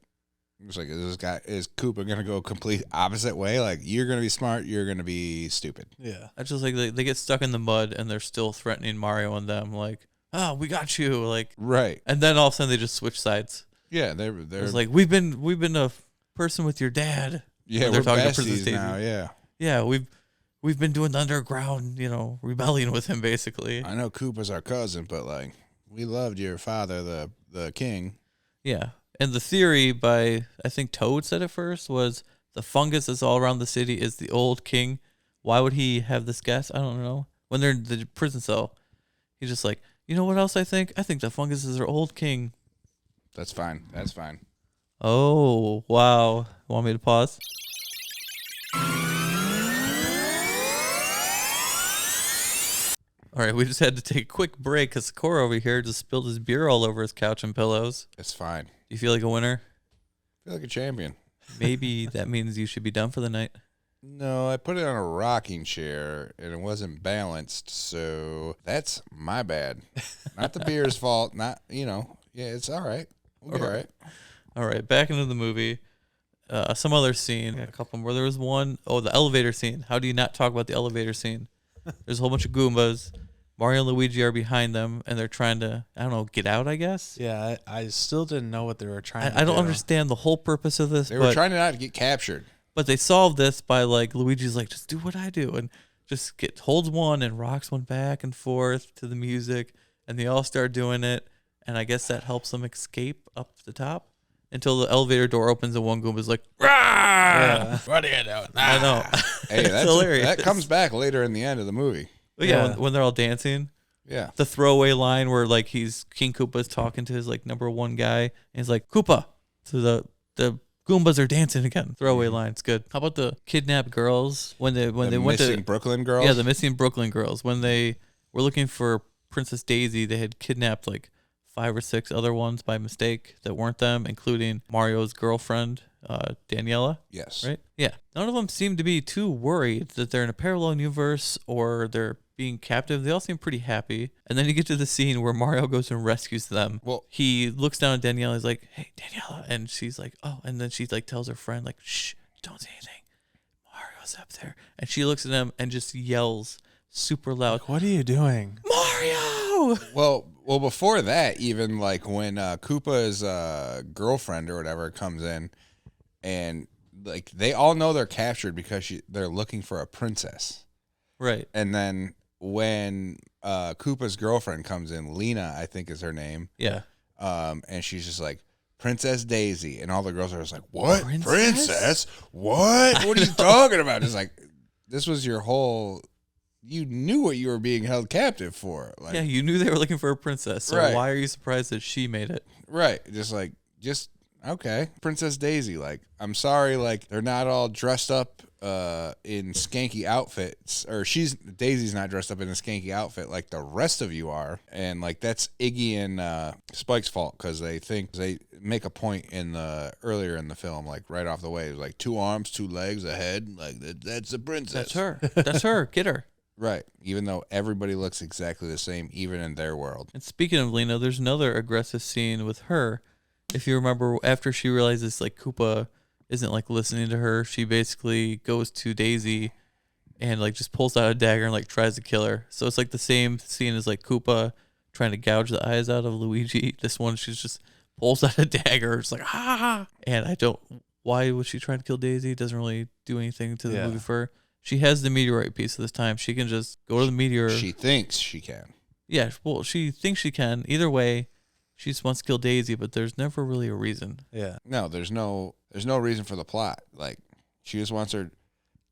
It's like, is Koopa going to go complete opposite way? Like, you're going to be smart, you're going to be stupid. Yeah. I just like they get stuck in the mud and they're still threatening Mario and them like, oh, we got you, like, Right. and then all of a sudden they just switch sides. Yeah, they're It's like we've been a person with your dad. yeah, they're we're talking to besties Princess Daisy. now. Yeah, Yeah, we've been doing the underground, rebellion with him basically. I know Koopa's our cousin, but like we loved your father, the king. Yeah. And the theory by, I think Toad said it first, was the fungus that's all around the city is the old king. Why would he have this guess? I don't know. When they're in the prison cell, he's just like, you know what else I think? I think the fungus is our old king. That's fine. That's fine. Oh, wow. Want me to pause? All right, we just had to take a quick break because Sakura over here just spilled his beer all over his couch and pillows. It's fine. You feel like a winner? I feel like a champion. Maybe that means you should be done for the night. No, I put it on a rocking chair and it wasn't balanced, so that's my bad. Not the beer's fault. Not Yeah, it's all right. We'll be all right. All right, back into the movie. Some other scene, a couple more. There was one, the elevator scene. How do you not talk about the elevator scene? There's a whole bunch of Goombas. Mario and Luigi are behind them, and they're trying to, I don't know, get out, I guess? Yeah, I still didn't know what they were trying to do. I don't understand the whole purpose of this. They were trying to not get captured. But they solved this by, like, Luigi's like, just do what I do, and just holds one and rocks one back and forth to the music, and they all start doing it, and I guess that helps them escape up the top until the elevator door opens and one Goomba's like, "Rah!" Yeah. What are you doing? I know. Hey, that's hilarious. That comes back later in the end of the movie. But yeah, Yeah. when they're all dancing. Yeah. The throwaway line where like King Koopa's talking to his like number one guy and he's like, Koopa. So the Goombas are dancing again. Throwaway line. It's good. How about the kidnapped girls when they went missing to Brooklyn girls? Yeah, the missing Brooklyn girls. When they were looking for Princess Daisy, they had kidnapped like 5 or 6 other ones by mistake that weren't them, including Mario's girlfriend, Daniela. Yes. Right? Yeah. None of them seem to be too worried that they're in a parallel universe or they're being captive. They all seem pretty happy. And then you get to the scene where Mario goes and rescues them. Well, He looks down at Daniela. He's like, hey, Daniela. And she's like, oh. And then she like tells her friend, like, shh, don't say anything. Mario's up there. And she looks at him and just yells super loud, Like, what are you doing? Mario! well, before that, even like when Koopa's girlfriend or whatever comes in, and like they all know they're captured because they're looking for a princess. Right. And then when Koopa's girlfriend comes in, Lena, I think is her name. Yeah. And she's just like, Princess Daisy, and all the girls are just like, what? Princess? What? What are you talking about? It's like, this was your whole. You knew what you were being held captive for. Like, Yeah, you knew they were looking for a princess. So Right. why are you surprised that she made it? right. Just okay. Princess Daisy. Like, I'm sorry. Like, they're not all dressed up in skanky outfits, or Daisy's not dressed up in a skanky outfit like the rest of you are. And like, that's Iggy and Spike's fault because they make a point earlier in the film, like right off the way. It was like 2 arms, 2 legs, a head. Like, that's the princess. That's her. That's her. Get her. Right. Even though everybody looks exactly the same, even in their world. And speaking of Lena, there's another aggressive scene with her. If you remember, after she realizes like Koopa isn't like listening to her, she basically goes to Daisy and like just pulls out a dagger and like tries to kill her. So it's like the same scene as like Koopa trying to gouge the eyes out of Luigi. This one, she's just pulls out a dagger. It's like, ah. And why was she trying to kill Daisy? It doesn't really do anything to the movie for her. She has the meteorite piece this time. She can just go to the meteor. She thinks she can. Yeah, well, she thinks she can. Either way, she just wants to kill Daisy, but there's never really a reason. Yeah. No, there's no reason for the plot. Like, she just wants her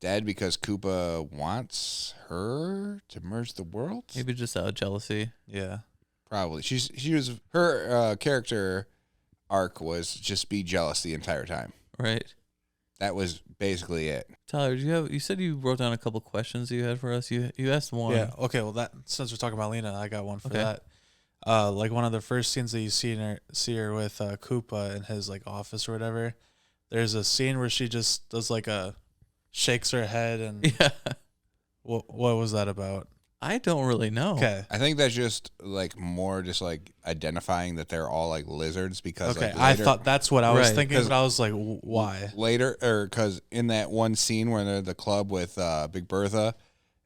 dead because Koopa wants her to merge the worlds. Maybe just out of jealousy. Yeah. Probably. Her character arc was just be jealous the entire time. Right. That was basically it. Tyler, you said you wrote down a couple questions you had for us. You asked one. Yeah. Okay. Well, since we're talking about Lena, I got one for Okay. that. Like one of the first scenes that you see her with Koopa in his like office or whatever. There's a scene where she just does like shakes her head and Yeah. what was that about? I don't really know. Okay. I think that's just like more just like identifying that they're all like lizards because Okay. like I later, thought that's what I was Right. thinking, but I was like, why? later or because in that one scene where they're at the club with Big Bertha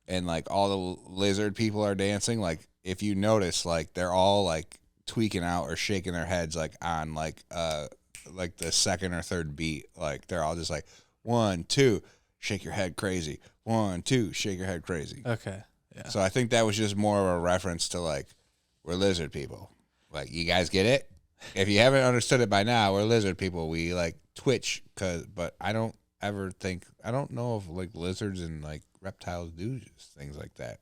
and like all the lizard people are dancing, like if you notice, like they're all like tweaking out or shaking their heads like on like the second or third beat, like they're all just like 1, 2, shake your head crazy, 1, 2, shake your head crazy. Okay. Yeah. So I think that was just more of a reference to like we're lizard people. Like you guys get it? If you haven't understood it by now, we're lizard people. We like twitch but I don't know if like lizards and like reptiles do just things like that.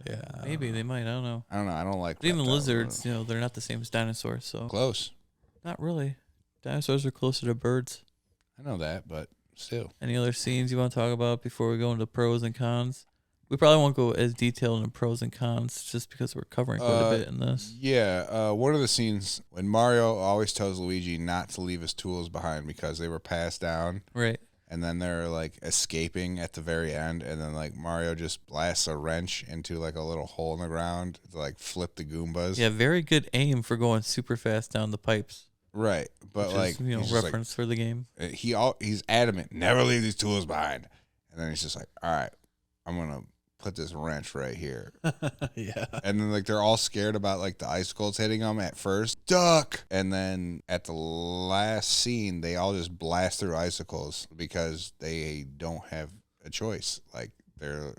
Yeah. Maybe they might. I don't know. I don't know. I don't like But even reptiles. lizards, they're not the same as dinosaurs. So Close. not really. Dinosaurs are closer to birds. I know that, but still. Any other scenes you want to talk about before we go into pros and cons? We probably won't go as detailed into pros and cons just because we're covering quite a bit in this. Yeah, one of the scenes when Mario always tells Luigi not to leave his tools behind because they were passed down, Right. and then they're like escaping at the very end, and then like Mario just blasts a wrench into like a little hole in the ground to like flip the Goombas. Yeah, very good aim for going super fast down the pipes. Right, but Which like is, he's just, reference for the game. like, he's adamant, never leave these tools behind, and then he's just like, all right, I'm gonna put this wrench right here. Yeah. And then like they're all scared about like the icicles hitting them at first. Duck! And then at the last scene, they all just blast through icicles because they don't have a choice. Like they're,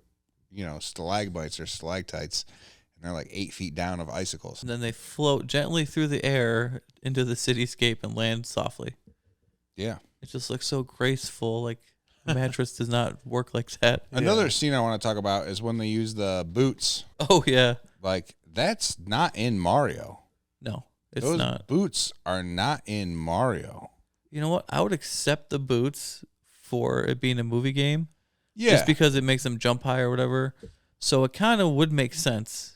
stalagmites or stalactites, and they're like 8 feet down of icicles. And then they float gently through the air into the cityscape and land softly. Yeah. It just looks so graceful. Like a mattress does not work like that. Another scene I want to talk about is when they use the boots. Oh yeah. Like that's not in Mario. No, it's Those not. boots are not in Mario. You know what? I would accept the boots for it being a movie game. Yeah. Just because it makes them jump high or whatever. So it kind of would make sense.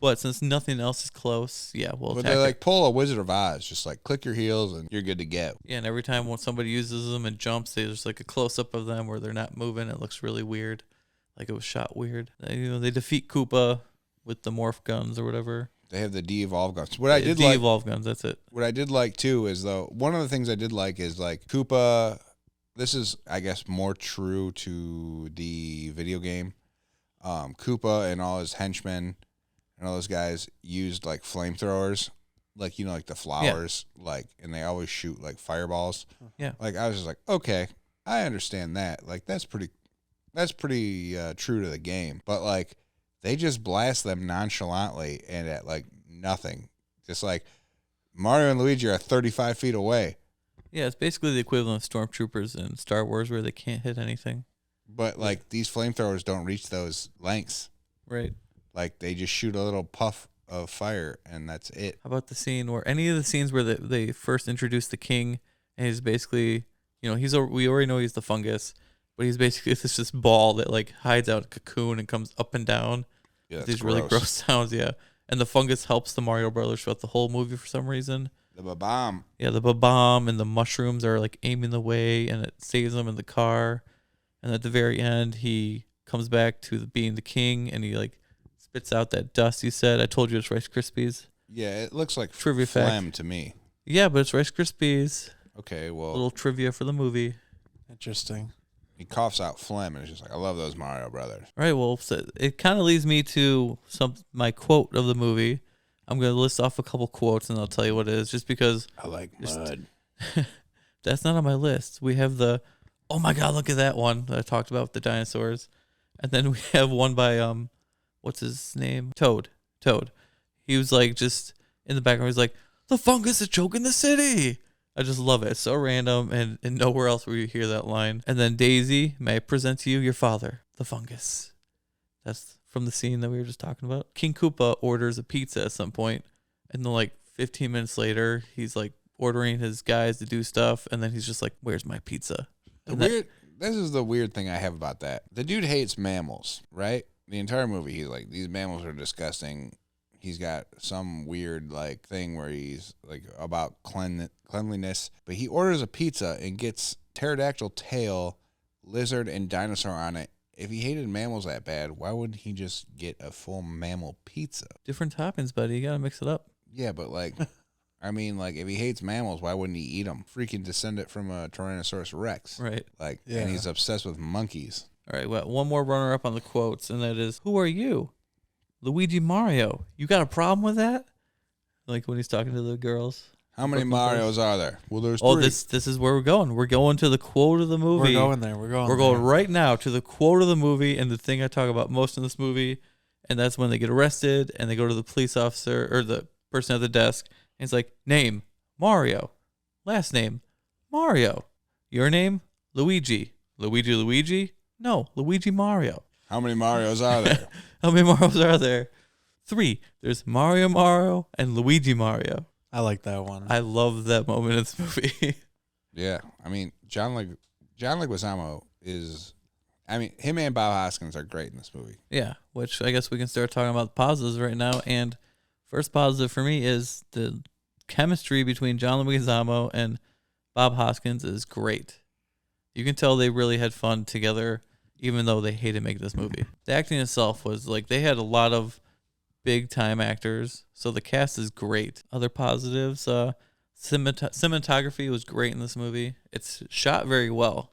But since nothing else is close, yeah, we'll But attack they it. like pull a Wizard of Oz, just like click your heels and you're good to go. Yeah, and every time when somebody uses them and jumps, there's like a close up of them where they're not moving. It looks really weird, like it was shot weird. They defeat Koopa with the morph guns or whatever. They have the de-evolve guns. What I did like, de-evolve guns. That's it. what I did like too is though one of the things I did like is like Koopa. This is I guess more true to the video game. Koopa and all his henchmen and all those guys used like flamethrowers, like like the flowers, like, and they always shoot like fireballs. Yeah. Like I was just like, okay, I understand that. Like that's pretty true to the game. But like they just blast them nonchalantly and at like nothing. Just like Mario and Luigi are 35 feet away. Yeah, it's basically the equivalent of stormtroopers in Star Wars where they can't hit anything. But like these flamethrowers don't reach those lengths. Right. Like they just shoot a little puff of fire and that's it. How about the scene where any of the scenes where they first introduce the king and he's basically, we already know he's the fungus, but he's basically it's just ball that like hides out a cocoon and comes up and down. Yeah, With that's these really gross sounds, yeah. And the fungus helps the Mario Brothers throughout the whole movie for some reason. The bomb. Yeah, the bomb and the mushrooms are like aiming the way and it saves them in the car. And at the very end, he comes back to being the king and he like spits out that dust you said. I told you it's Rice Krispies. Yeah, it looks like Trivia phlegm fact. to me. Yeah, but it's Rice Krispies. Okay, well, Little trivia for the movie. Interesting. he coughs out phlegm and it's just like, I love those Mario Brothers. All right, well, so it kind of leads me to my quote of the movie. I'm going to list off a couple quotes and I'll tell you what it is just because I like mud. that's not on my list. We have the, oh my God, look at that one that I talked about with the dinosaurs. And then we have one by, what's his name? Toad. He was like just in the background. He's like, the fungus is choking the city. I just love it. It's so random and nowhere else will you hear that line. And then Daisy, may I present to you your father, the fungus. That's from the scene that we were just talking about. King Koopa orders a pizza at some point, and then like 15 minutes later, he's like ordering his guys to do stuff, and then he's just like, "Where's my pizza?" This is the weird thing I have about that. The dude hates mammals, right? The entire movie, he's like, these mammals are disgusting. He's got some weird like thing where he's like about cleanliness, but he orders a pizza and gets pterodactyl tail, lizard, and dinosaur on it if he hated mammals that bad, why wouldn't he just get a full mammal pizza? Different toppings, buddy. You gotta mix it up. Yeah, but like, I mean, like, if he hates mammals, why wouldn't he eat them? Freaking descendant from a Tyrannosaurus Rex. Right. Like, Yeah. and he's obsessed with monkeys. All right. Well, one more runner up on the quotes, and that is, "Who are you, Luigi Mario? You got a problem with that?" Like when he's talking to the girls. How many Brooklyn Marios are there? Well, there's Oh, three. this is where we're going. We're going to the quote of the movie. We're going there. We're going. We're going right now to the quote of the movie and the thing I talk about most in this movie, and that's when they get arrested and they go to the police officer or the person at the desk, and it's like, "Name Mario, last name Mario, your name Luigi, Luigi, no, Luigi Mario. How many Marios are there? How many Marios are there? 3. There's Mario, and Luigi Mario." I like that one. I love that moment in this movie. Yeah, I mean, John Leguizamo is, I mean, him and Bob Hoskins are great in this movie. Yeah, which I guess we can start talking about the positives right now. And first positive for me is the chemistry between John Leguizamo and Bob Hoskins is great. You can tell they really had fun together, even though they hated making this movie. The acting itself was like they had a lot of big time actors, so the cast is great. Other positives, cinematography was great in this movie. It's shot very well.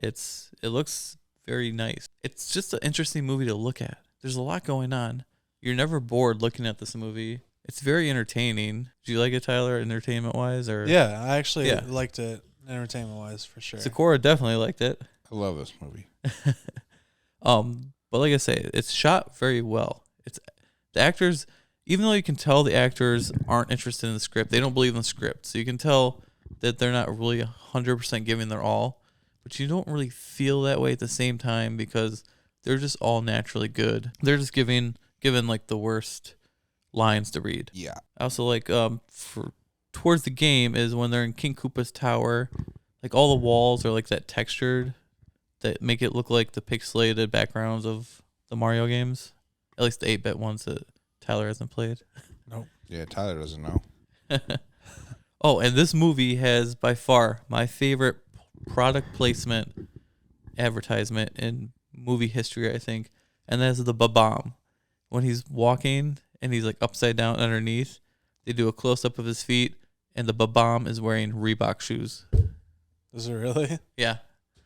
It looks very nice. It's just an interesting movie to look at. There's a lot going on. You're never bored looking at this movie. It's very entertaining. Do you like it, Tyler, entertainment wise? Or yeah, I actually Yeah. liked it entertainment wise for sure. Sakura definitely liked it. I love this movie. But like I say, it's shot very well. It's the actors, even though you can tell the actors aren't interested in the script, they don't believe in the script. So you can tell that they're not really 100% giving their all, but you don't really feel that way at the same time because they're just all naturally good. They're just given like the worst lines to read. Yeah. I also like for towards the game is when they're in King Koopa's tower, like all the walls are like that textured that make it look like the pixelated backgrounds of the Mario games. At least the 8-bit ones that Tyler hasn't played. Nope. Yeah, Tyler doesn't know. Oh, and this movie has by far my favorite product placement advertisement in movie history, I think. And that's the Ba-Bomb. When he's walking and he's like upside down underneath, they do a close up of his feet, and the Ba-Bomb is wearing Reebok shoes. Is it really? Yeah.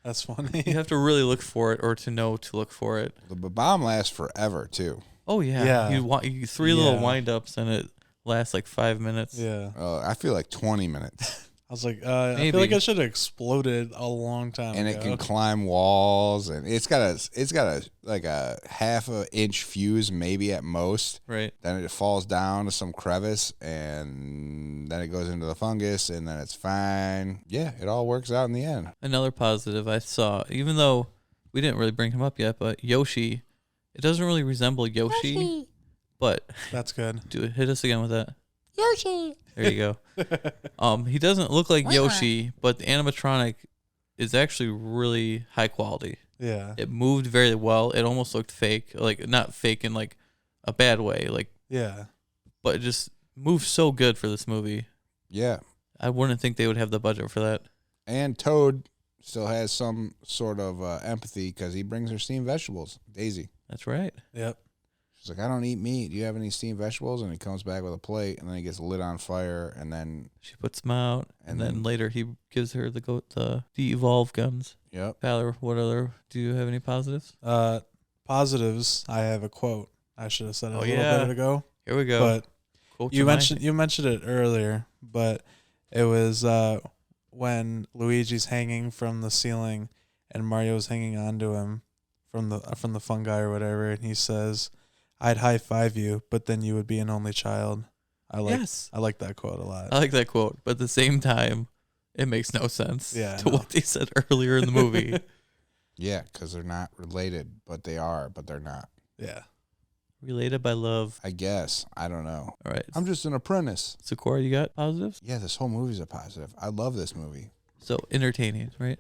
That's funny. You have to really look for it or to know to look for it. The bomb lasts forever too. Oh, yeah. Yeah. You 3 little Yeah. wind ups, and it lasts like 5 minutes. Yeah. I feel like 20 minute. I was like, I Maybe. feel like it should have exploded a long time And ago. it can climb walls, and it's got a like a half a inch fuse maybe at most. Right. Then it falls down to some crevice, and then it goes into the fungus, and then it's fine. Yeah, it all works out in the end. Another positive I saw, even though we didn't really bring him up yet, but Yoshi, it doesn't really resemble Yoshi. But That's good. hit us again with that. Yoshi. There you go. He doesn't look like Yoshi, but the animatronic is actually really high quality. Yeah. It moved very well. It almost looked fake, like not fake in like a bad way, like, Yeah. but it just moved so good for this movie. Yeah, I wouldn't think they would have the budget for that. and Toad still has some sort of empathy because he brings her steamed vegetables. Daisy. That's right. Yep. She's like, I don't eat meat. Do you have any steamed vegetables? And he comes back with a plate, and then he gets lit on fire, and then, She puts them out, and And then then- later he gives her the de-evolve guns. yep. Tyler, do you have any positives? Positives. I have a quote. I should have said it a little yeah. bit ago, Here we go. but Quotes you of mine. mentioned it earlier, but it was when Luigi's hanging from the ceiling and Mario's hanging onto him from the fungi or whatever, and he says, "I'd high five you, but then you would be an only child." I like that quote a lot. I like that quote, but at the same time, it makes no sense Yeah, I to know. what they said earlier in the movie. Yeah, because they're not related, but they are, but they're not. Yeah. Related by love. I guess. I don't know. All right. I'm just an apprentice. Sakura, you got positives? Yeah, this whole movie's a positive. I love this movie. So entertaining, right?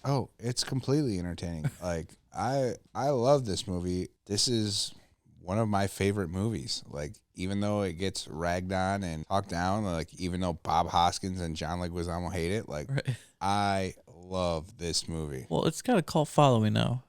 Oh, it's completely entertaining. Like I love this movie. This is one of my favorite movies. Like even though it gets ragged on and talked down, like even though Bob Hoskins and John Leguizamo hate it, like Right. I love this movie. Well, it's got a cult following now.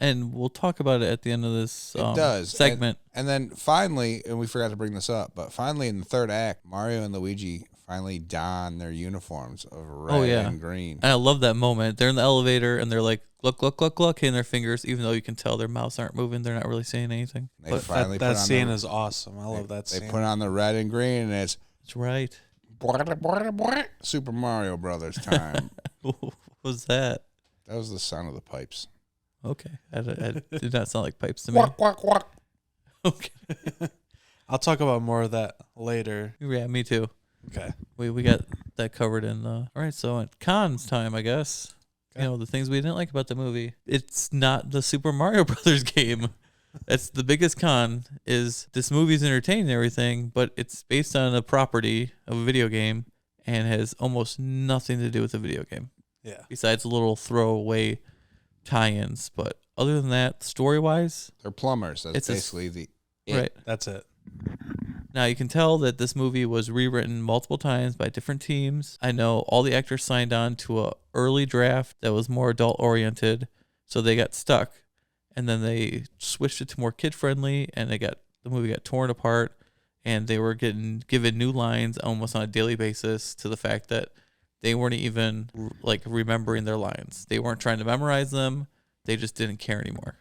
And we'll talk about it at the end of this It does. segment. And then finally, and we forgot to bring this up, but finally in the third act, Mario and Luigi finally don their uniforms of red and green. And I love that moment. They're in the elevator and they're like, look, hitting their fingers, even though you can tell their mouths aren't moving. They're not really saying anything. They finally that scene is awesome. I love that scene. They put on the red and green, and it's That's right. Super Mario Brothers time. What was that? That was the sound of the pipes. Okay. I did not sound like pipes to me. Okay. I'll talk about more of that later. Yeah, me too. Okay. We got that covered in all right, so at cons time, I guess. Okay. You know, the things we didn't like about the movie. It's not the Super Mario Brothers game. That's the biggest con, is this movie's entertaining and everything, but it's based on a property of a video game and has almost nothing to do with the video game. Yeah. Besides a little throwaway tie-ins. But other than that, story-wise, they're plumbers. That's it's basically right. That's it. Now, you can tell that this movie was rewritten multiple times by different teams. I know all the actors signed on to an early draft that was more adult-oriented, so they got stuck. And then they switched it to more kid-friendly, and the movie got torn apart, and they were getting given new lines almost on a daily basis to the fact that they weren't even remembering their lines. They weren't trying to memorize them. They just didn't care anymore.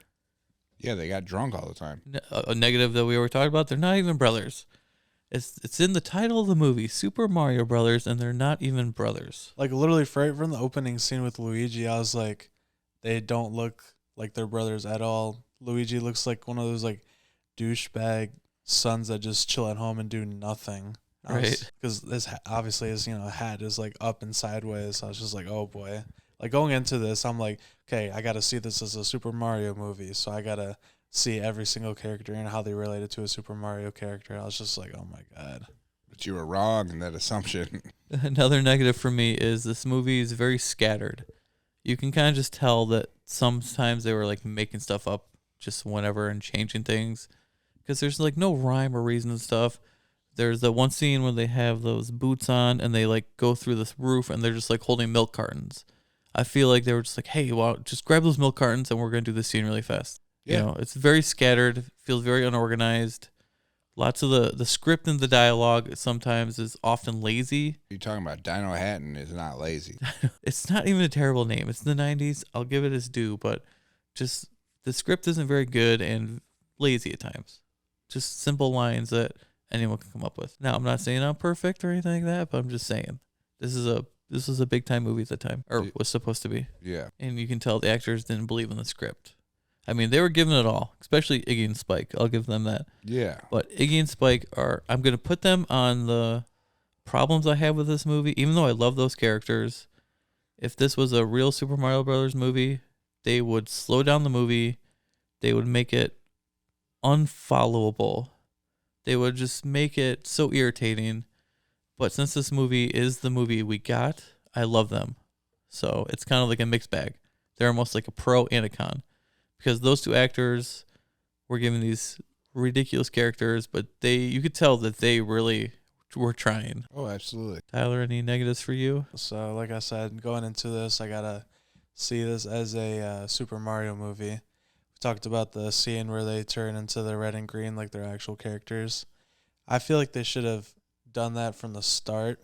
Yeah, they got drunk all the time. A negative that we were talking about, they're not even brothers. It's in the title of the movie, Super Mario Brothers, and they're not even brothers. Like literally right from the opening scene with Luigi, I was like, they don't look like they're brothers at all. Luigi looks like one of those like douchebag sons that just chill at home and do nothing. Right. Because this obviously his hat is like up and sideways. So I was just like, oh boy. Like going into this, I'm like, okay, I got to see this as a Super Mario movie, so I got to see every single character and how they related to a Super Mario character. I was just like, oh my god. But you were wrong in that assumption. Another negative for me is this movie is very scattered. You can kind of just tell that sometimes they were like making stuff up just whenever and changing things, because there's like no rhyme or reason and stuff. There's the one scene where they have those boots on and they like go through this roof and they're just like holding milk cartons. I feel like they were just like, hey, well, just grab those milk cartons and we're going to do this scene really fast. Yeah. You know, it's very scattered, feels very unorganized. Lots of the script and the dialogue sometimes is often lazy. You're talking about Dino Hatton is not lazy. It's not even a terrible name. It's the 90s. I'll give it its due, but just the script isn't very good and lazy at times. Just simple lines that anyone can come up with. Now, I'm not saying I'm perfect or anything like that, but I'm just saying this was a big time movie at the time, or was supposed to be. Yeah. And you can tell the actors didn't believe in the script. I mean, they were giving it all, especially Iggy and Spike. I'll give them that. Yeah. But Iggy and Spike I'm going to put them on the problems I have with this movie, even though I love those characters. If this was a real Super Mario Brothers movie, they would slow down the movie. They would make it unfollowable. They would just make it so irritating. But since this movie is the movie we got, I love them. So it's kind of like a mixed bag. They're almost like a pro and a con. Because those two actors were given these ridiculous characters, but you could tell that they really were trying. Oh, absolutely. Tyler, any negatives for you? So, like I said, going into this, I gotta see this as a Super Mario movie. We talked about the scene where they turn into the red and green like they're actual characters. I feel like they should have done that from the start.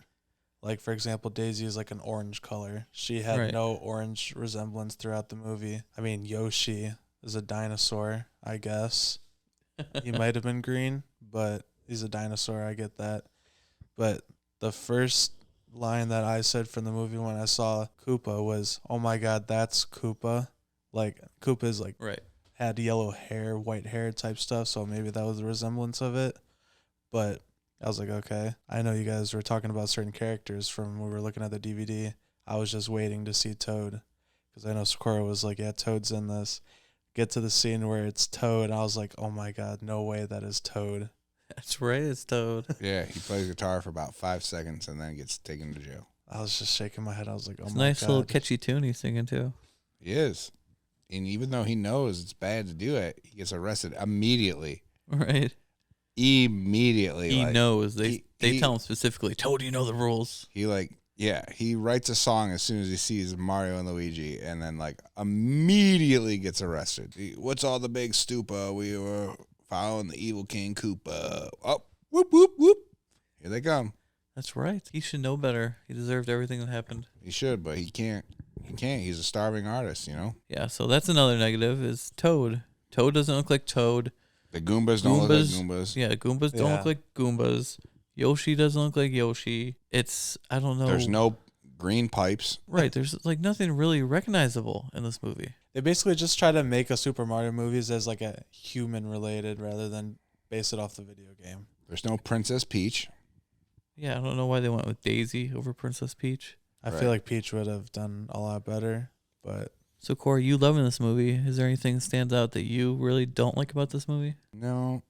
Like, for example, Daisy is like an orange color. She had no orange resemblance throughout the movie. I mean, Yoshi is a dinosaur, I guess. He might have been green, but he's a dinosaur. I get that. But the first line that I said from the movie when I saw Koopa was, oh my god, that's Koopa. Like, Koopa is like, had yellow hair, white hair type stuff, so maybe that was the resemblance of it. But I was like, okay, I know you guys were talking about certain characters from when we were looking at the DVD. I was just waiting to see Toad, because I know Sakura was like, yeah, Toad's in this. Get to the scene where it's Toad, and I was like, oh my god, no way that is Toad. That's right, it's Toad. Yeah, he plays guitar for about 5 seconds and then gets taken to jail. I was just shaking my head. I was like, oh it's my nice god. Little catchy tune he's singing too. He is. And even though he knows it's bad to do it, he gets arrested immediately. Right. Immediately. He knows. They tell him specifically, Toad, you know the rules. He Yeah, he writes a song as soon as he sees Mario and Luigi, and then like immediately gets arrested. What's all the big stupa? We were following the evil King Koopa. Oh, whoop whoop whoop! Here they come. That's right. He should know better. He deserved everything that happened. He should, but he can't. He can't. He's a starving artist, you know. Yeah, so that's another negative is Toad. Toad doesn't look like Toad. The Goombas don't look like Goombas. Yeah, Goombas don't look like Goombas. Yoshi doesn't look like Yoshi. I don't know. There's no green pipes. Right, there's like nothing really recognizable in this movie. They basically just try to make a Super Mario movies as like a human related rather than base it off the video game. There's no Princess Peach. Yeah, I don't know why they went with Daisy over Princess Peach. I feel like Peach would have done a lot better, but... So, Corey, you loving this movie. Is there anything that stands out that you really don't like about this movie? No,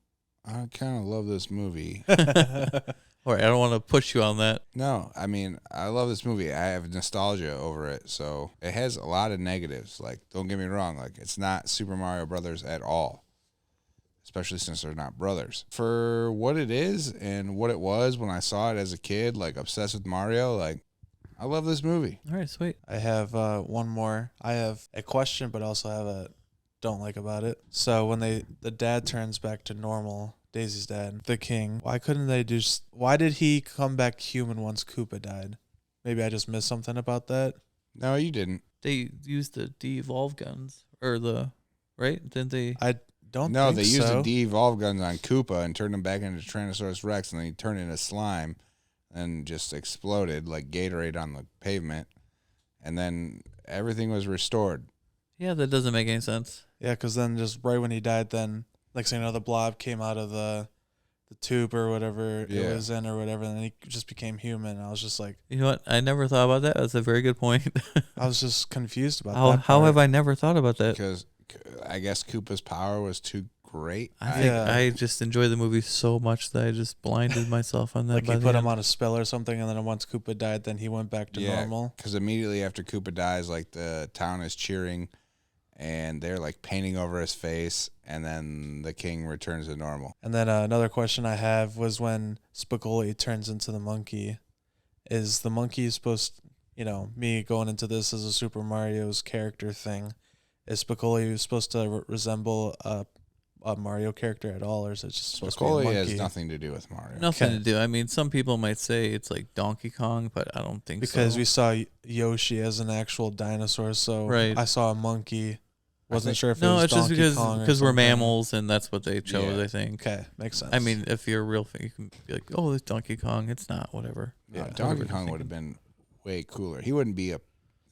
I kind of love this movie. All right, I don't want to push you on that. No, I mean, I love this movie. I have nostalgia over it. So it has a lot of negatives. Like, don't get me wrong. Like, it's not Super Mario Brothers at all, especially since they're not brothers. For what it is and what it was when I saw it as a kid, like, obsessed with Mario, like, I love this movie. All right, sweet. I have one more. I have a question, but also have a don't like about it. So when the dad turns back to normal, Daisy's dad, the king, why did he come back human once Koopa died? Maybe I just missed something about that. No, you didn't. They used the de-evolve guns, right? Didn't they? I don't No, think they so. used the de-evolve guns on Koopa and turned him back into Tyrannosaurus Rex, and then he turned into slime and just exploded like Gatorade on the pavement, and then everything was restored. Yeah, that doesn't make any sense. Yeah, because then just right when he died, then like saying, the blob came out of the tube or whatever it was in or whatever, and then he just became human. I was just like, You know what? I never thought about that. That's a very good point. I was just confused about that. How have I never thought about that? Because I guess Koopa's power was too great. I think I just enjoy the movie so much that I just blinded myself on that. Like he put him on a spell or something, and then once Koopa died, then he went back to normal. Because immediately after Koopa dies, like the town is cheering, and they're like painting over his face, and then the king returns to normal. And then another question I have was when Spicoli turns into the monkey. Is the monkey supposed, me going into this as a Super Mario's character thing, is Spicoli supposed to resemble a Mario character at all, or is it just supposed to be a monkey? Has nothing to do with Mario. Nothing to do. I mean, some people might say it's like Donkey Kong, but I don't think so. Because we saw Yoshi as an actual dinosaur, so Right. I saw a monkey. Wasn't sure if it was it's just Donkey Kong or because we're something. mammals and that's what they chose. Yeah. I think. Okay, makes sense. I mean, if you're a real thing, you can be like, "Oh, it's Donkey Kong." It's not. Whatever. Yeah, Donkey Kong would have been way cooler. He wouldn't be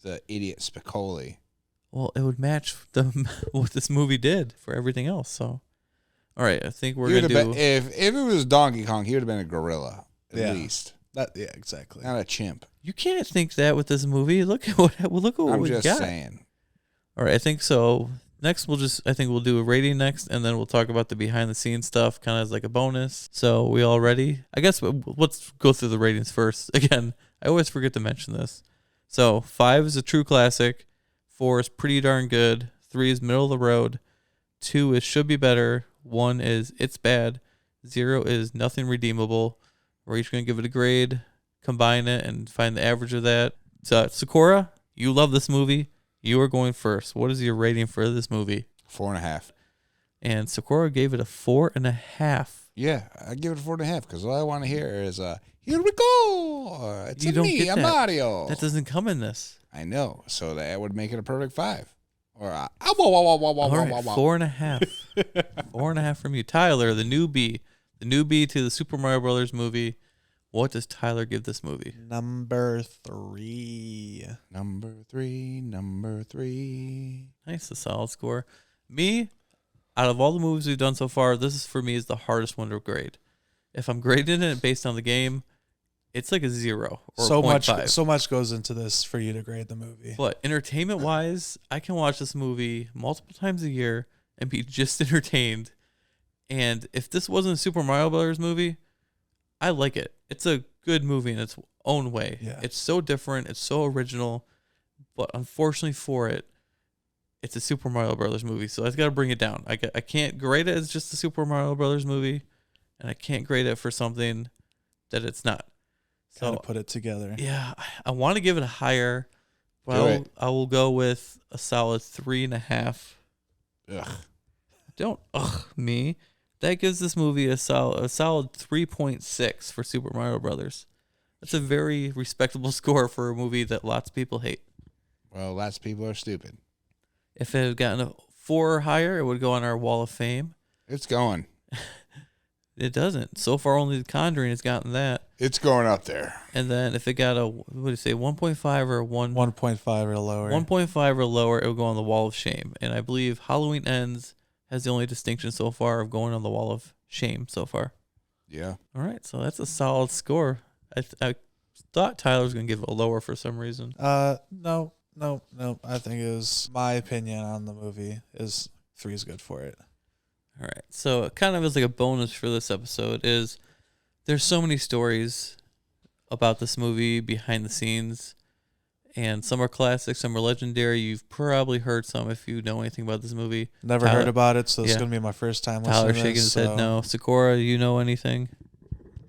the idiot Spicoli. Well, it would match what this movie did for everything else. So, all right, I think we're gonna do. If it was Donkey Kong, he would have been a gorilla at least. Exactly. Not a chimp. You can't think that with this movie. Look at what I'm we just got. saying. All right, I think so. Next, I think we'll do a rating next, and then we'll talk about the behind-the-scenes stuff, kind of as like a bonus. So, we all ready? I guess let's go through the ratings first. Again, I always forget to mention this. So, 5 is a true classic. 4 is pretty darn good. 3 is middle of the road. 2 is should be better. 1 is it's bad. 0 is nothing redeemable. We're each going to give it a grade, combine it, and find the average of that. So, Sakura, you love this movie. You are going first. What is your rating for this movie? 4.5. And Sakura gave it a 4.5. Yeah, I give it a 4.5 because all I want to hear is "Here we go." It's You don't me, get I'm that. Mario. That doesn't come in this. I know, so that would make it a perfect 5. Or All right, 4.5. 4.5 from you, Tyler, the newbie to the Super Mario Brothers movie. What does Tyler give this movie? Number 3. Number 3. Nice, a solid score. Me, out of all the movies we've done so far, this is for me is the hardest one to grade. If I'm grading it based on the game, it's like a 0 or So a 0.5. so much goes into this for you to grade the movie. But entertainment wise, I can watch this movie multiple times a year and be just entertained. And if this wasn't a Super Mario Brothers movie, I like it. It's a good movie in its own way. Yeah. It's so different. It's so original. But unfortunately for it, it's a Super Mario Brothers movie. So I've got to bring it down. I can't grade it as just a Super Mario Brothers movie. And I can't grade it for something that it's not. Gotta So put it together. yeah, I want to give it a higher, Do but it. I will go with a solid 3.5. Ugh. Don't me. That gives this movie a solid 3.6 for Super Mario Brothers. That's a very respectable score for a movie that lots of people hate. Well, lots of people are stupid. If it had gotten a 4 or higher, it would go on our Wall of Fame. It's going. It doesn't. So far, only The Conjuring has gotten that. It's going up there. And then if it got a, what do you say, 1.5 or 1.5 or lower. 1.5 or lower, it would go on the Wall of Shame. And I believe Halloween Ends has the only distinction so far of going on the Wall of Shame so far. Yeah. All right, so that's a solid score. I thought Tyler was going to give it a lower for some reason. No. I think it was my opinion on the movie is 3 is good for it. All right, so it kind of as like a bonus for this episode is there's so many stories about this movie behind the scenes, and some are classic, some are legendary. You've probably heard some if you know anything about this movie. Never Tyler- heard about it, so it's yeah. gonna be my first time Tyler listening to shaking this. his head no. Sakura, you know anything?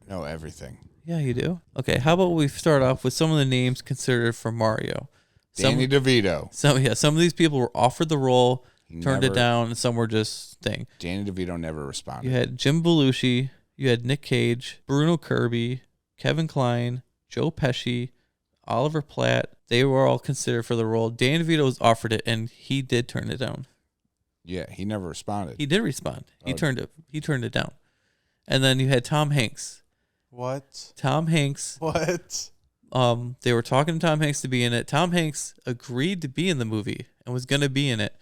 Know everything. Yeah, you do. Okay, how about we start off with some of the names considered for Mario? Danny DeVito. Some of these people were offered the role, turned it Never- down, and some were just thing. Danny DeVito never responded. You had Jim Belushi, you had Nick Cage, Bruno Kirby, Kevin Kline, Joe Pesci, Oliver Platt. They were all considered for the role. Danny DeVito was offered it, and he did turn it down. Yeah, he never responded. He did respond. He Oh. turned it down. And then you had Tom Hanks. What? Tom Hanks. What? They were talking to Tom Hanks to be in it. Tom Hanks agreed to be in the movie and was going to be in it.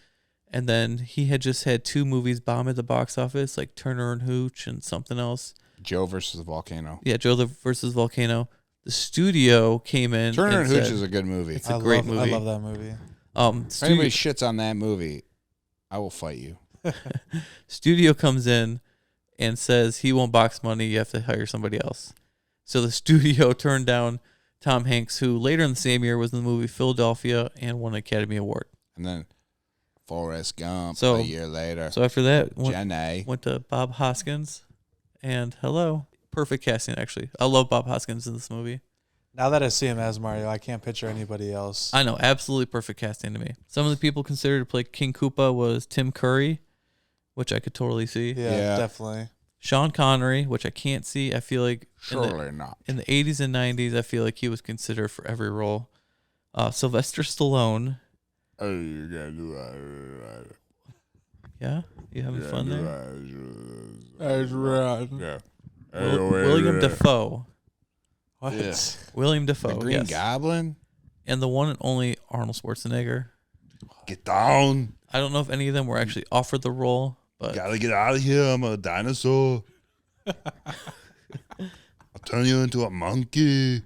And then he had just had 2 movies bomb at the box office, like Turner and Hooch and something else. Joe versus the volcano. Yeah, Joe versus Volcano. The studio came in. Turner and Hooch said, is a good movie. It's a great movie. I love that movie. If anybody shits on that movie, I will fight you. Studio comes in and says he won't box money. You have to hire somebody else. So the studio turned down Tom Hanks, who later in the same year was in the movie Philadelphia and won an Academy Award. And then Forrest Gump So- a year later. So after that, Jenny. went to Bob Hoskins, and hello, perfect casting actually. I love Bob Hoskins in this movie. Now that I see him as Mario, I can't picture anybody else. I know, absolutely perfect casting to me. Some of the people considered to play King Koopa was Tim Curry, which I could totally see. Yeah, definitely. Sean Connery, which I can't see. I feel like Surely not. in the 80s and 90s, I feel like he was considered for every role. Sylvester Stallone. Oh, you gotta do that. Yeah? You having fun there? That's right. Yeah. William Dafoe. What? Yeah. William The Dafoe, Green yes. Goblin? And the one and only Arnold Schwarzenegger. Get down. I don't know if any of them were actually offered the role, but Gotta get out of here. I'm a dinosaur. I'll turn you into a monkey.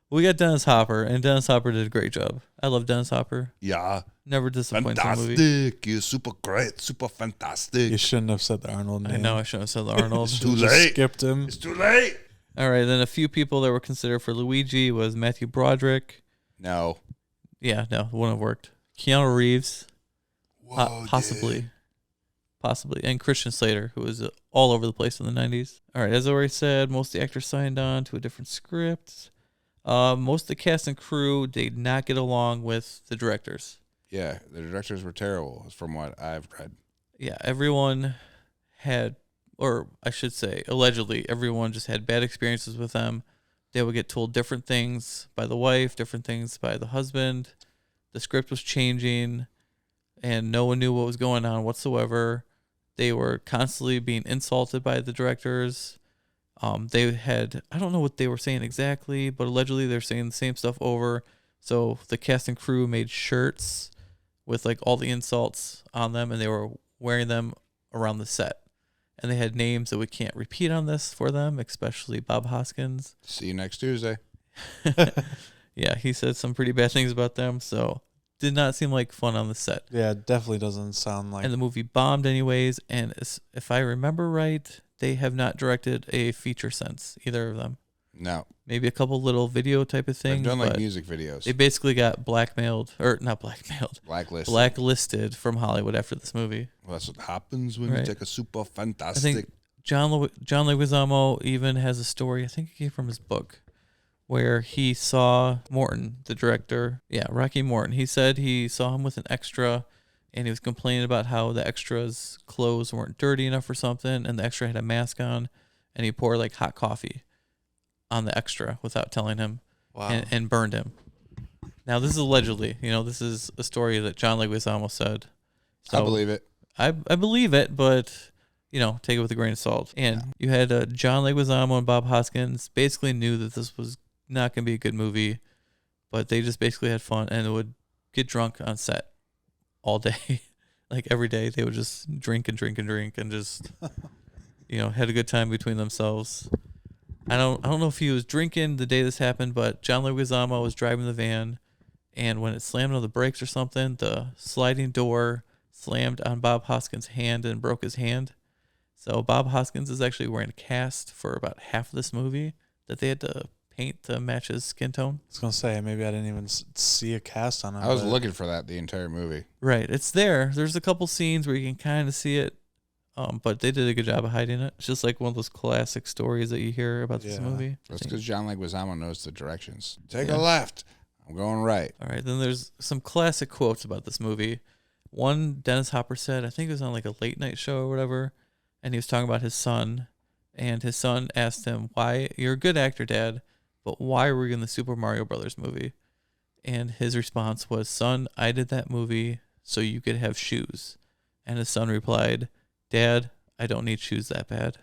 we got Dennis Hopper, and Dennis Hopper did a great job. I love Dennis Hopper. Yeah. Never disappoints in a movie. Fantastic. You're super great. Super fantastic. You shouldn't have said the Arnold name. I know I shouldn't have said the Arnold. It's too Just late. skipped him. It's too late. All right, then a few people that were considered for Luigi was Matthew Broderick. No. Yeah, no, wouldn't have worked. Keanu Reeves, Whoa, possibly, and Christian Slater, who was all over the place in the 90s. All right, as I already said, most of the actors signed on to a different script. Most of the cast and crew did not get along with the directors. Yeah, the directors were terrible, from what I've read. Yeah, everyone had, or I should say, allegedly, everyone just had bad experiences with them. They would get told different things by the wife, different things by the husband. The script was changing, and no one knew what was going on whatsoever. They were constantly being insulted by the directors. They had, I don't know what they were saying exactly, but allegedly they're saying the same stuff over. So the cast and crew made shirts with like all the insults on them, and they were wearing them around the set. And they had names that we can't repeat on this for them, especially Bob Hoskins. See you next Tuesday. Yeah, he said some pretty bad things about them, so did not seem like fun on the set. Yeah, it definitely doesn't sound like. And the movie bombed anyways, and if I remember right, they have not directed a feature since, either of them. No. Maybe a couple little video type of They've things. done like but music videos. they basically got blackmailed, or not blackmailed, Blacklisted. blacklisted from Hollywood after this movie. Well, that's what happens when Right. you take a super I fantastic think John Leguizamo even has a story, I think it came from his book, where he saw Morton, the director. Yeah, Rocky Morton. He said he saw him with an extra, and he was complaining about how the extra's clothes weren't dirty enough or something, and the extra had a mask on, and he poured like hot coffee on the extra without telling him, Wow. and burned him. Now this is allegedly, this is a story that John Leguizamo said. So I believe it. I believe it, but take it with a grain of salt. And you had John Leguizamo and Bob Hoskins basically knew that this was not going to be a good movie, but they just basically had fun and would get drunk on set all day. Like every day they would just drink and drink and drink and just had a good time between themselves. I don't know if he was drinking the day this happened, but John Leguizamo was driving the van, and when it slammed on the brakes or something, the sliding door slammed on Bob Hoskins' hand and broke his hand. So Bob Hoskins is actually wearing a cast for about half of this movie that they had to paint to match his skin tone. I was going to say, maybe I didn't even see a cast on it. I was looking for that the entire movie. Right. It's there. There's a couple scenes where you can kind of see it, but they did a good job of hiding it. It's just like one of those classic stories that you hear about this movie. That's because John Leguizamo knows the directions. Take a left. I'm going right. All right. Then there's some classic quotes about this movie. One, Dennis Hopper said, I think it was on like a late night show or whatever, and he was talking about his son, and his son asked him, "Why, you're a good actor, Dad, but why were you in the Super Mario Brothers movie?" And his response was, "Son, I did that movie so you could have shoes." And his son replied, "Dad, I don't need shoes that bad."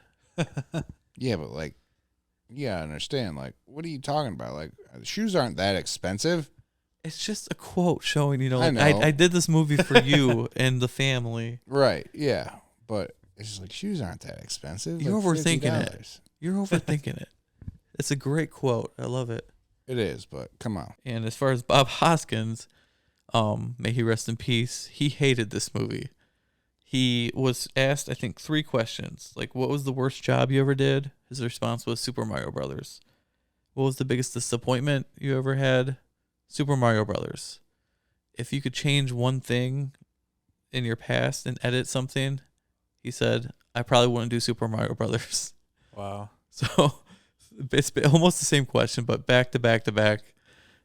Yeah, but like, you gotta understand, like, what are you talking about? Like, shoes aren't that expensive. It's just a quote showing, I know. I did this movie for you and the family. Right, yeah. But it's just like, shoes aren't that expensive. You're like overthinking it. $50. You're overthinking it. It's a great quote. I love it. It is, but come on. And as far as Bob Hoskins, may he rest in peace, he hated this movie. He was asked, I think, 3 questions. Like, what was the worst job you ever did? His response was Super Mario Brothers. What was the biggest disappointment you ever had? Super Mario Brothers. If you could change one thing in your past and edit something, he said, I probably wouldn't do Super Mario Brothers. Wow. So it's almost the same question, but back to back to back,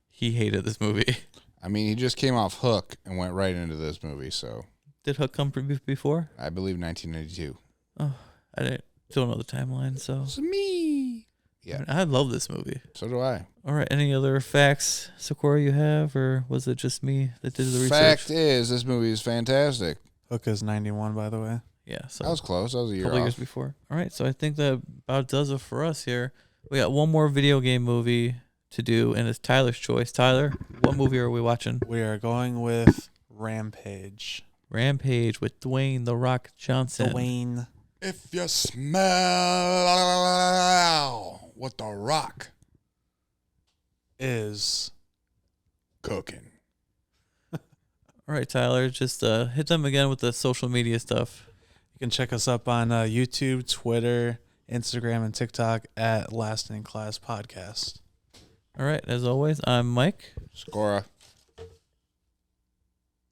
he hated this movie. I mean, he just came off Hook and went right into this movie, so. Did Hook come before? I believe 1992. Oh, I don't know the timeline, so. It's me. Yeah. I love this movie. So do I. All right. Any other facts, Sakura, you have, or was it just me that did the research? Fact is, this movie is fantastic. Hook is 91, by the way. Yeah. So I was close. I was a year couple off. years before. All right. So I think that about does it for us here. We got one more video game movie to do, and it's Tyler's choice. Tyler, what movie are we watching? We are going with Rampage. Rampage with Dwayne The Rock Johnson. Dwayne. If you smell what the Rock is cooking. All right, Tyler, just hit them again with the social media stuff. You can check us up on YouTube, Twitter, Instagram, and TikTok at Last in Class Podcast. All right, as always, I'm Mike. Scora.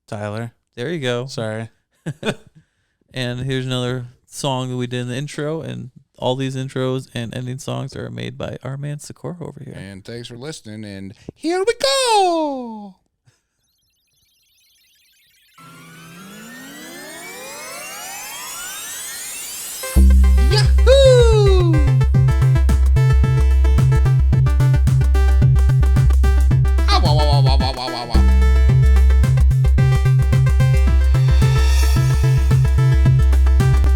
Tyler. There you go. Sorry. And here's another song that we did in the intro, and all these intros and ending songs are made by our man Sakura over here. And thanks for listening, and here we go.